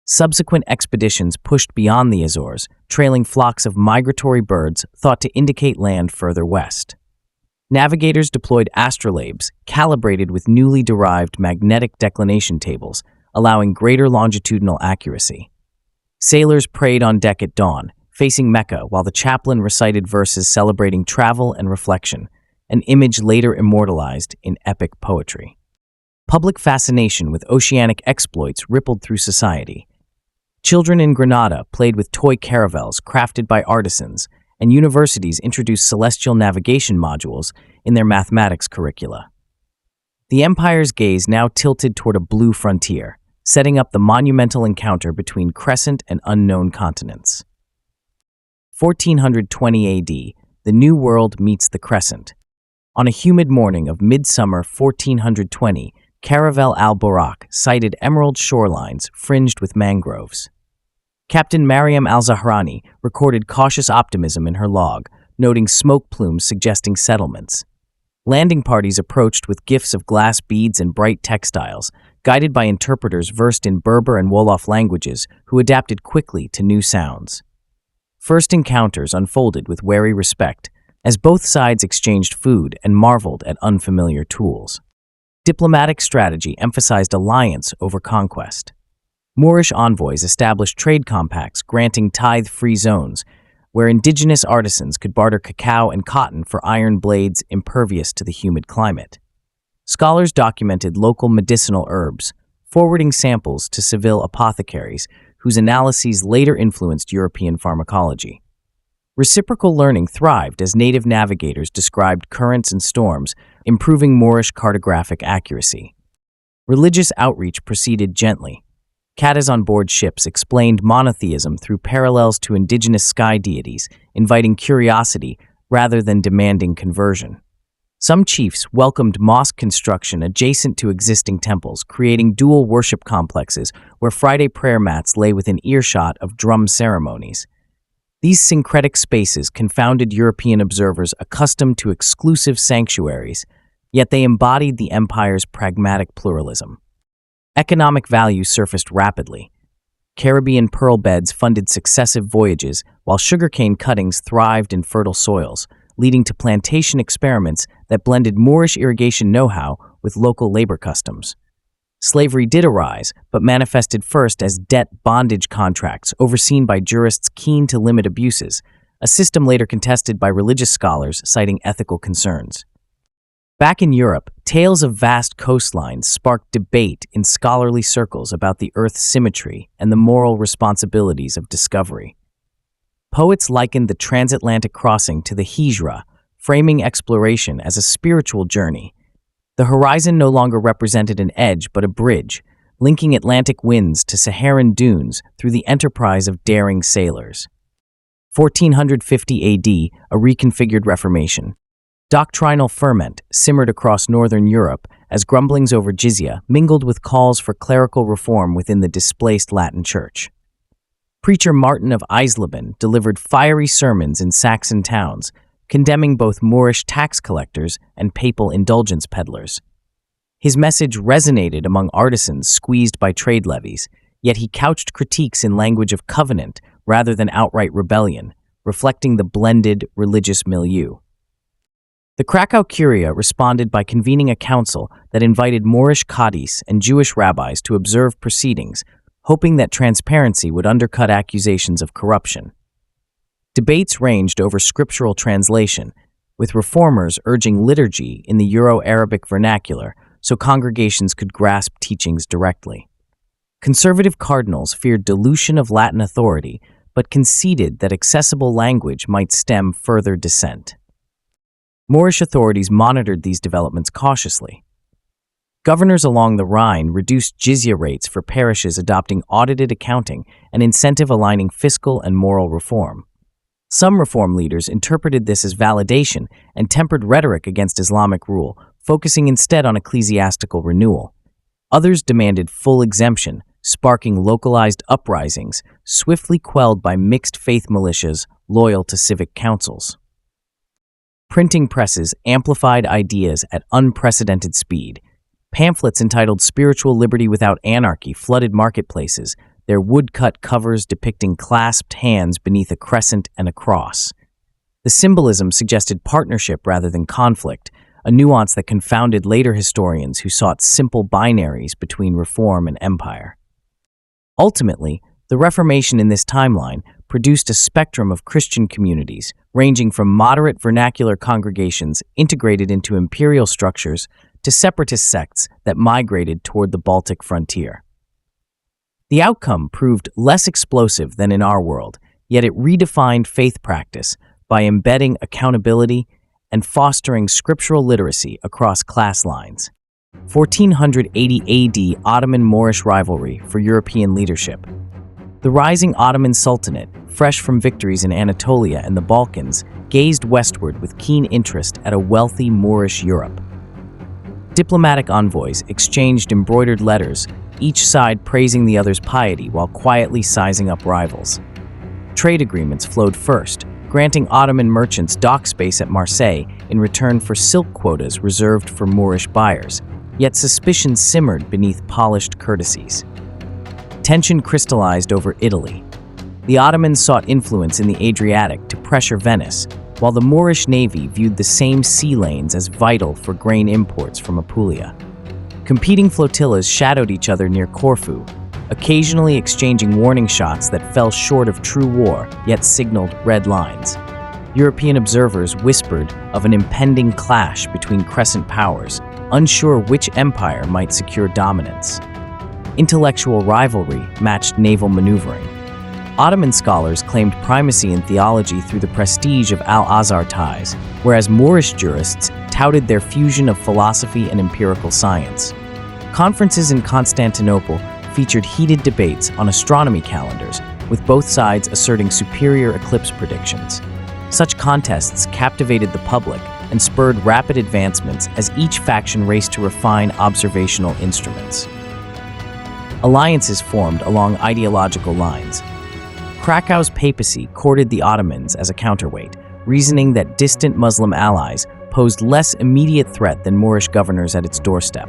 Subsequent expeditions pushed beyond the Azores, trailing flocks of migratory birds thought to indicate land further west. Navigators deployed astrolabes, calibrated with newly derived magnetic declination tables, allowing greater longitudinal accuracy. Sailors prayed on deck at dawn, facing Mecca while the chaplain recited verses celebrating travel and reflection, an image later immortalized in epic poetry. Public fascination with oceanic exploits rippled through society. Children in Granada played with toy caravels crafted by artisans, and universities introduced celestial navigation modules in their mathematics curricula. The empire's gaze now tilted toward a blue frontier, setting up the monumental encounter between crescent and unknown continents. 1420 AD, the New World meets the Crescent. On a humid morning of midsummer 1420, Caravel al-Borak sighted emerald shorelines fringed with mangroves. Captain Mariam al-Zahrani recorded cautious optimism in her log, noting smoke plumes suggesting settlements. Landing parties approached with gifts of glass beads and bright textiles, guided by interpreters versed in Berber and Wolof languages who adapted quickly to new sounds. First encounters unfolded with wary respect, as both sides exchanged food and marveled at unfamiliar tools. Diplomatic strategy emphasized alliance over conquest. Moorish envoys established trade compacts granting tithe-free zones, where indigenous artisans could barter cacao and cotton for iron blades impervious to the humid climate. Scholars documented local medicinal herbs, forwarding samples to Seville apothecaries, whose analyses later influenced European pharmacology. Reciprocal learning thrived as native navigators described currents and storms, improving Moorish cartographic accuracy. Religious outreach proceeded gently. Katas on board ships explained monotheism through parallels to indigenous sky deities, inviting curiosity rather than demanding conversion. Some chiefs welcomed mosque construction adjacent to existing temples, creating dual worship complexes where Friday prayer mats lay within earshot of drum ceremonies. These syncretic spaces confounded European observers accustomed to exclusive sanctuaries, yet they embodied the empire's pragmatic pluralism. Economic value surfaced rapidly. Caribbean pearl beds funded successive voyages, while sugarcane cuttings thrived in fertile soils, leading to plantation experiments that blended Moorish irrigation know-how with local labor customs. Slavery did arise, but manifested first as debt bondage contracts overseen by jurists keen to limit abuses, a system later contested by religious scholars citing ethical concerns. Back in Europe, tales of vast coastlines sparked debate in scholarly circles about the Earth's symmetry and the moral responsibilities of discovery. Poets likened the transatlantic crossing to the Hijra, framing exploration as a spiritual journey. The horizon no longer represented an edge but a bridge, linking Atlantic winds to Saharan dunes through the enterprise of daring sailors. 1450 AD, a reconfigured Reformation. Doctrinal ferment simmered across northern Europe as grumblings over jizya mingled with calls for clerical reform within the displaced Latin Church. Preacher Martin of Islamic delivered fiery sermons in Saxon towns, condemning both Moorish tax collectors and papal indulgence peddlers. His message resonated among artisans squeezed by trade levies, yet he couched critiques in language of covenant rather than outright rebellion, reflecting the blended religious milieu. The Krakow Curia responded by convening a council that invited Moorish qadis and Jewish rabbis to observe proceedings, hoping that transparency would undercut accusations of corruption. Debates ranged over scriptural translation, with reformers urging liturgy in the Euro-Arabic vernacular so congregations could grasp teachings directly. Conservative cardinals feared dilution of Latin authority, but conceded that accessible language might stem further dissent. Moorish authorities monitored these developments cautiously. Governors along the Rhine reduced jizya rates for parishes adopting audited accounting and incentive-aligning fiscal and moral reform. Some reform leaders interpreted this as validation and tempered rhetoric against Islamic rule, focusing instead on ecclesiastical renewal. Others demanded full exemption, sparking localized uprisings, swiftly quelled by mixed-faith militias loyal to civic councils. Printing presses amplified ideas at unprecedented speed. Pamphlets entitled Spiritual Liberty Without Anarchy flooded marketplaces, their woodcut covers depicting clasped hands beneath a crescent and a cross. The symbolism suggested partnership rather than conflict, a nuance that confounded later historians who sought simple binaries between reform and empire. Ultimately, the Reformation in this timeline produced a spectrum of Christian communities, ranging from moderate vernacular congregations integrated into imperial structures to separatist sects that migrated toward the Baltic frontier. The outcome proved less explosive than in our world, yet it redefined faith practice by embedding accountability and fostering scriptural literacy across class lines. 1480 AD Ottoman-Moorish rivalry for European leadership. The rising Ottoman Sultanate, fresh from victories in Anatolia and the Balkans, gazed westward with keen interest at a wealthy Moorish Europe. Diplomatic envoys exchanged embroidered letters, each side praising the other's piety while quietly sizing up rivals. Trade agreements flowed first, granting Ottoman merchants dock space at Marseille in return for silk quotas reserved for Moorish buyers, yet suspicion simmered beneath polished courtesies. Tension crystallized over Italy. The Ottomans sought influence in the Adriatic to pressure Venice, while the Moorish navy viewed the same sea lanes as vital for grain imports from Apulia. Competing flotillas shadowed each other near Corfu, occasionally exchanging warning shots that fell short of true war, yet signaled red lines. European observers whispered of an impending clash between crescent powers, unsure which empire might secure dominance. Intellectual rivalry matched naval maneuvering. Ottoman scholars claimed primacy in theology through the prestige of Al-Azhar ties, whereas Moorish jurists touted their fusion of philosophy and empirical science. Conferences in Constantinople featured heated debates on astronomy calendars, with both sides asserting superior eclipse predictions. Such contests captivated the public and spurred rapid advancements as each faction raced to refine observational instruments. Alliances formed along ideological lines. Krakow's papacy courted the Ottomans as a counterweight, reasoning that distant Muslim allies posed less immediate threat than Moorish governors at its doorstep.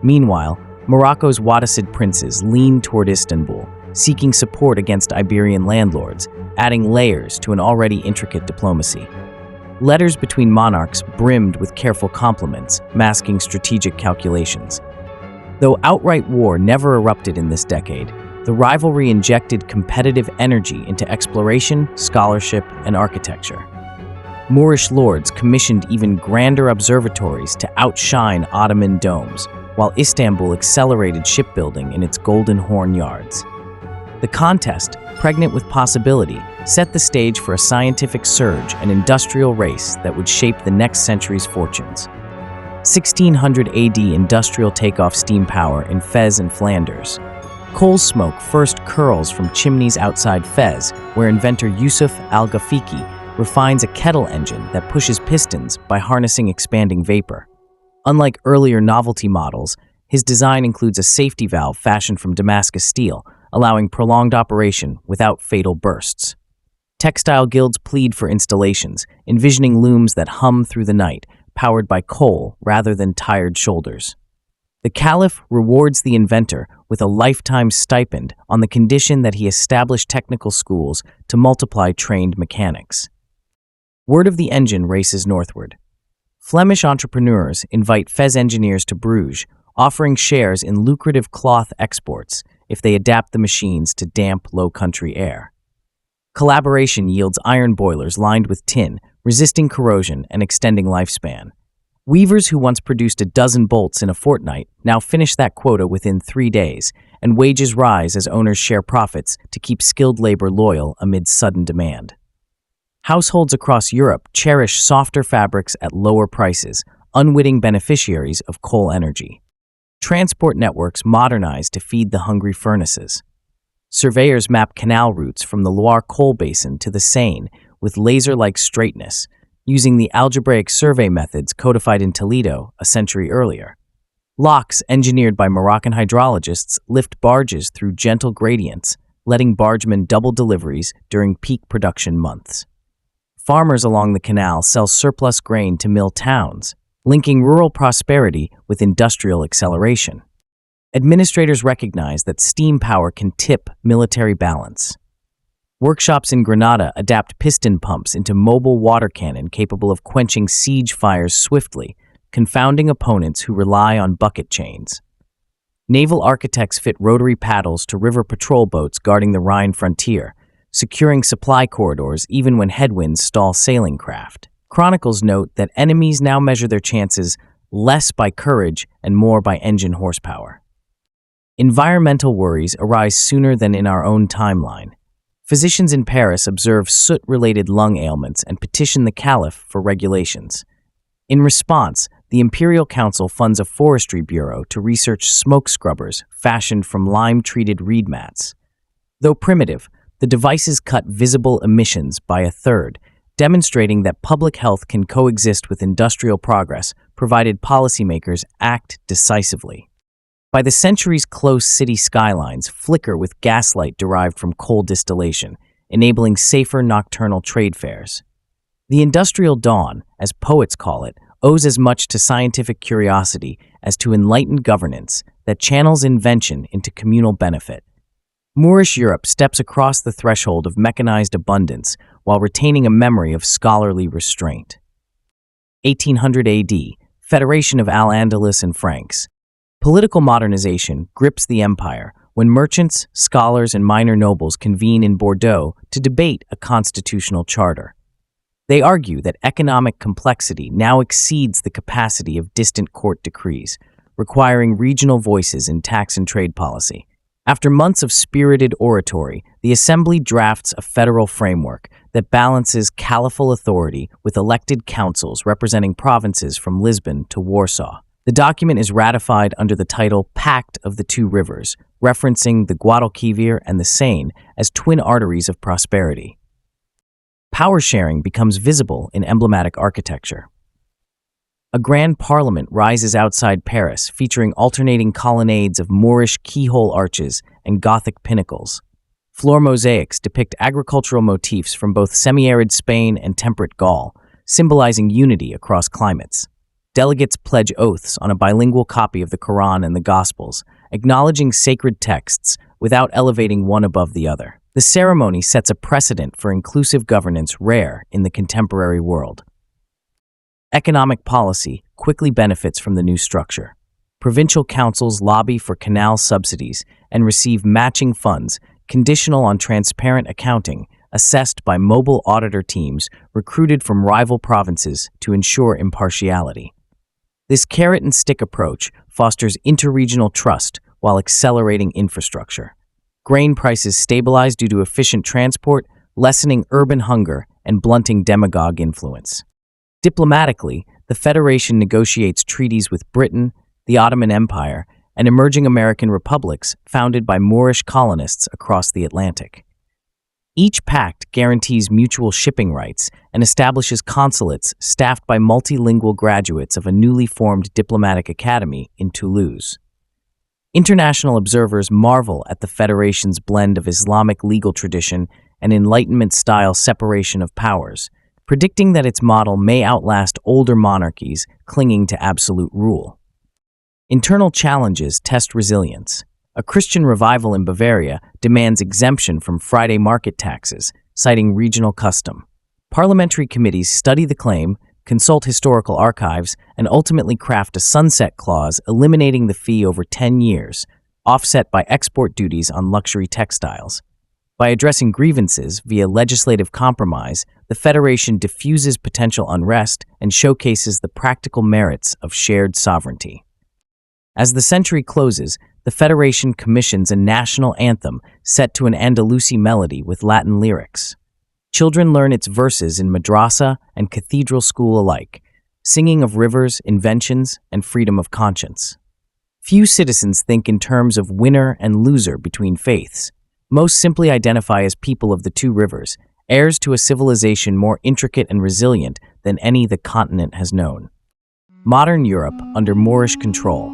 Meanwhile, Morocco's Wattasid princes leaned toward Istanbul, seeking support against Iberian landlords, adding layers to an already intricate diplomacy. Letters between monarchs brimmed with careful compliments, masking strategic calculations. Though outright war never erupted in this decade, the rivalry injected competitive energy into exploration, scholarship, and architecture. Moorish lords commissioned even grander observatories to outshine Ottoman domes, while Istanbul accelerated shipbuilding in its Golden Horn yards. The contest pregnant with possibility, set the stage for a scientific surge and industrial race that would shape the next century's fortunes. 1600 AD industrial takeoff steam power in Fez and Flanders. Coal smoke first curls from chimneys outside Fez, where inventor Yusuf al-Ghafiqi refines a kettle engine that pushes pistons by harnessing expanding vapor. Unlike earlier novelty models, his design includes a safety valve fashioned from Damascus steel, allowing prolonged operation without fatal bursts. Textile guilds plead for installations, envisioning looms that hum through the night, powered by coal rather than tired shoulders. The Caliph rewards the inventor with a lifetime stipend on the condition that he establish technical schools to multiply trained mechanics. Word of the engine races northward. Flemish entrepreneurs invite Fez engineers to Bruges, offering shares in lucrative cloth exports if they adapt the machines to damp, low-country air. Collaboration yields iron boilers lined with tin, resisting corrosion and extending lifespan. Weavers who once produced a dozen bolts in a fortnight now finish that quota within 3 days, and wages rise as owners share profits to keep skilled labor loyal amid sudden demand. Households across Europe cherish softer fabrics at lower prices, unwitting beneficiaries of coal energy. Transport networks modernize to feed the hungry furnaces. Surveyors map canal routes from the Loire coal basin to the Seine with laser-like straightness, using the algebraic survey methods codified in Toledo a century earlier. Locks engineered by Moroccan hydrologists lift barges through gentle gradients, letting bargemen double deliveries during peak production months. Farmers along the canal sell surplus grain to mill towns, linking rural prosperity with industrial acceleration. Administrators recognize that steam power can tip military balance. Workshops in Granada adapt piston pumps into mobile water cannon capable of quenching siege fires swiftly, confounding opponents who rely on bucket chains. Naval architects fit rotary paddles to river patrol boats guarding the Rhine frontier, securing supply corridors even when headwinds stall sailing craft. Chronicles note that enemies now measure their chances less by courage and more by engine horsepower. Environmental worries arise sooner than in our own timeline. Physicians in Paris observe soot-related lung ailments and petition the Caliph for regulations. In response, the Imperial Council funds a forestry bureau to research smoke scrubbers fashioned from lime-treated reed mats. Though primitive, the devices cut visible emissions by a third, demonstrating that public health can coexist with industrial progress, provided policymakers act decisively. By the centuries, close city skylines flicker with gaslight derived from coal distillation, enabling safer nocturnal trade fairs. The industrial dawn, as poets call it, owes as much to scientific curiosity as to enlightened governance that channels invention into communal benefit. Moorish Europe steps across the threshold of mechanized abundance while retaining a memory of scholarly restraint. 1800 AD, Federation of Al-Andalus and Franks. Political modernization grips the empire when merchants, scholars, and minor nobles convene in Bordeaux to debate a constitutional charter. They argue that economic complexity now exceeds the capacity of distant court decrees, requiring regional voices in tax and trade policy. After months of spirited oratory, the assembly drafts a federal framework that balances caliphal authority with elected councils representing provinces from Lisbon to Warsaw. The document is ratified under the title Pact of the Two Rivers, referencing the Guadalquivir and the Seine as twin arteries of prosperity. Power sharing becomes visible in emblematic architecture. A grand parliament rises outside Paris, featuring alternating colonnades of Moorish keyhole arches and Gothic pinnacles. Floor mosaics depict agricultural motifs from both semi-arid Spain and temperate Gaul, symbolizing unity across climates. Delegates pledge oaths on a bilingual copy of the Quran and the Gospels, acknowledging sacred texts without elevating one above the other. The ceremony sets a precedent for inclusive governance rare in the contemporary world. Economic policy quickly benefits from the new structure. Provincial councils lobby for canal subsidies and receive matching funds conditional on transparent accounting, assessed by mobile auditor teams recruited from rival provinces to ensure impartiality. This carrot-and-stick approach fosters interregional trust while accelerating infrastructure. Grain prices stabilize due to efficient transport, lessening urban hunger and blunting demagogue influence. Diplomatically, the Federation negotiates treaties with Britain, the Ottoman Empire, and emerging American republics founded by Moorish colonists across the Atlantic. Each pact guarantees mutual shipping rights and establishes consulates staffed by multilingual graduates of a newly formed diplomatic academy in Toulouse. International observers marvel at the Federation's blend of Islamic legal tradition and Enlightenment-style separation of powers, predicting that its model may outlast older monarchies clinging to absolute rule. Internal challenges test resilience. A Christian revival in Bavaria demands exemption from Friday market taxes, citing regional custom. Parliamentary committees study the claim, consult historical archives, and ultimately craft a sunset clause eliminating the fee over 10 years, offset by export duties on luxury textiles. By addressing grievances via legislative compromise, the Federation diffuses potential unrest and showcases the practical merits of shared sovereignty. As the century closes, the Federation commissions a national anthem set to an Andalusi melody with Latin lyrics. Children learn its verses in madrasa and cathedral school alike, singing of rivers, inventions, and freedom of conscience. Few citizens think in terms of winner and loser between faiths. Most simply identify as people of the two rivers, heirs to a civilization more intricate and resilient than any the continent has known. Modern Europe under Moorish control.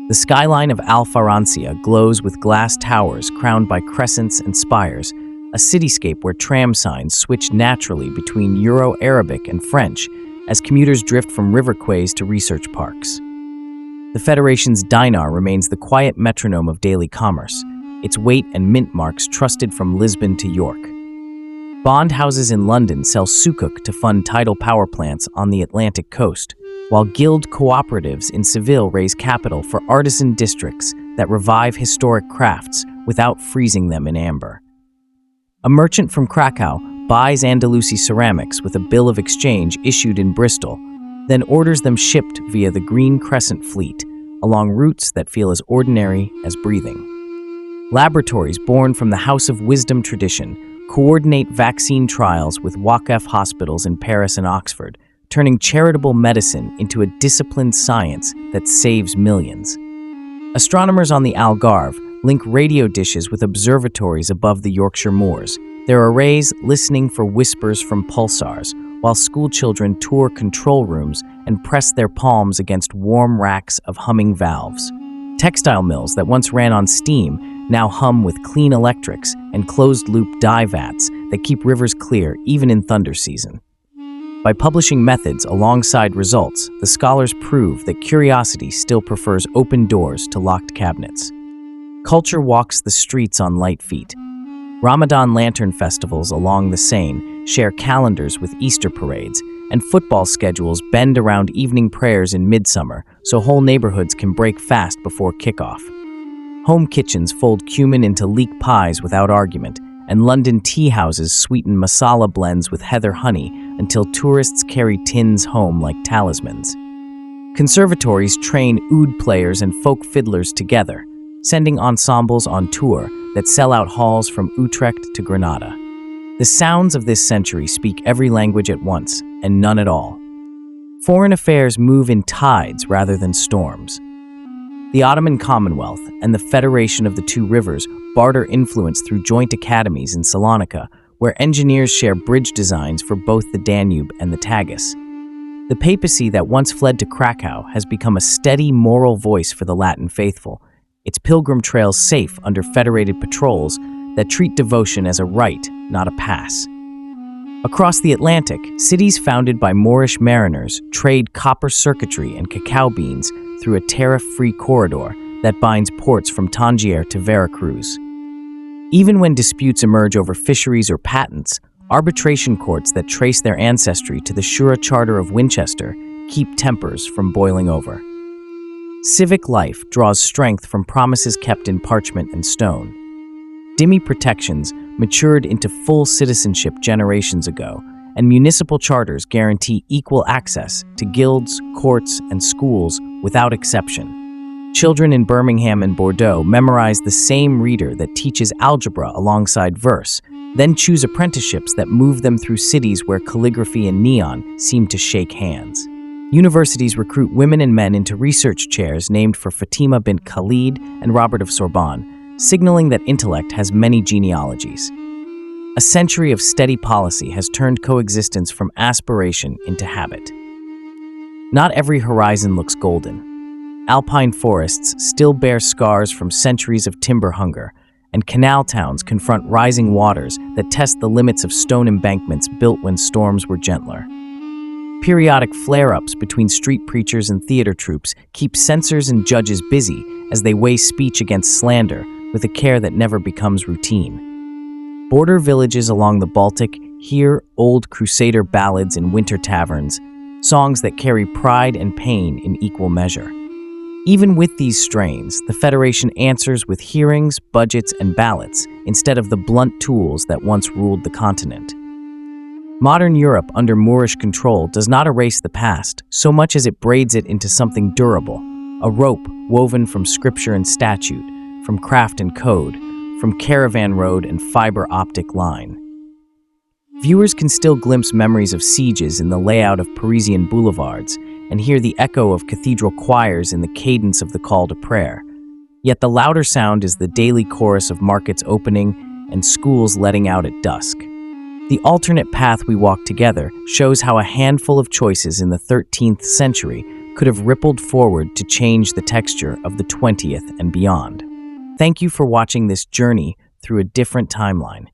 The skyline of Francia glows with glass towers crowned by crescents and spires, a cityscape where tram signs switch naturally between Euro-Arabic and French as commuters drift from river quays to research parks. The Federation's dinar remains the quiet metronome of daily commerce, its weight and mint marks trusted from Lisbon to York. Bond houses in London sell sukuk to fund tidal power plants on the Atlantic coast, while guild cooperatives in Seville raise capital for artisan districts that revive historic crafts without freezing them in amber. A merchant from Krakow buys Andalusi ceramics with a bill of exchange issued in Bristol, then orders them shipped via the Green Crescent fleet along routes that feel as ordinary as breathing. Laboratories born from the House of Wisdom tradition coordinate vaccine trials with Waqf hospitals in Paris and Oxford, turning charitable medicine into a disciplined science that saves millions. Astronomers on the Algarve link radio dishes with observatories above the Yorkshire moors, their arrays listening for whispers from pulsars, while schoolchildren tour control rooms and press their palms against warm racks of humming valves. Textile mills that once ran on steam now hum with clean electrics and closed-loop dye vats that keep rivers clear even in thunder season. By publishing methods alongside results, the scholars prove that curiosity still prefers open doors to locked cabinets. Culture walks the streets on light feet. Ramadan lantern festivals along the Seine share calendars with Easter parades, and football schedules bend around evening prayers in midsummer so whole neighborhoods can break fast before kickoff. Home kitchens fold cumin into leek pies without argument, and London tea houses sweeten masala blends with heather honey until tourists carry tins home like talismans. Conservatories train oud players and folk fiddlers together, sending ensembles on tour that sell out halls from Utrecht to Granada. The sounds of this century speak every language at once, and none at all. Foreign affairs move in tides rather than storms. The Ottoman Commonwealth and the Federation of the Two Rivers barter influence through joint academies in Salonika, where engineers share bridge designs for both the Danube and the Tagus. The papacy that once fled to Krakow has become a steady moral voice for the Latin faithful, its pilgrim trails safe under federated patrols that treat devotion as a right, not a pass. Across the Atlantic, cities founded by Moorish mariners trade copper circuitry and cacao beans through a tariff-free corridor that binds ports from Tangier to Veracruz. Even when disputes emerge over fisheries or patents, arbitration courts that trace their ancestry to the Shura Charter of Winchester keep tempers from boiling over. Civic life draws strength from promises kept in parchment and stone. Dhimmi protections matured into full citizenship generations ago, and municipal charters guarantee equal access to guilds, courts, and schools without exception. Children in Birmingham and Bordeaux memorize the same reader that teaches algebra alongside verse, then choose apprenticeships that move them through cities where calligraphy and neon seem to shake hands. Universities recruit women and men into research chairs named for Fatima bint Khalid and Robert of Sorbonne, signaling that intellect has many genealogies. A century of steady policy has turned coexistence from aspiration into habit. Not every horizon looks golden. Alpine forests still bear scars from centuries of timber hunger, and canal towns confront rising waters that test the limits of stone embankments built when storms were gentler. Periodic flare-ups between street preachers and theater troupes keep censors and judges busy as they weigh speech against slander with a care that never becomes routine. Border villages along the Baltic hear old crusader ballads in winter taverns, songs that carry pride and pain in equal measure. Even with these strains, the Federation answers with hearings, budgets, and ballots instead of the blunt tools that once ruled the continent. Modern Europe under Moorish control does not erase the past so much as it braids it into something durable, a rope woven from scripture and statute, from craft and code, from caravan road and fiber optic line. Viewers can still glimpse memories of sieges in the layout of Parisian boulevards and hear the echo of cathedral choirs in the cadence of the call to prayer. Yet the louder sound is the daily chorus of markets opening and schools letting out at dusk. The alternate path we walk together shows how a handful of choices in the 13th century could have rippled forward to change the texture of the 20th and beyond. Thank you for watching this journey through a different timeline.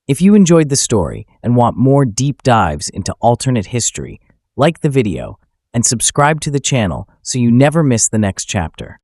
If you enjoyed the story and want more deep dives into alternate history, like the video and subscribe to the channel so you never miss the next chapter.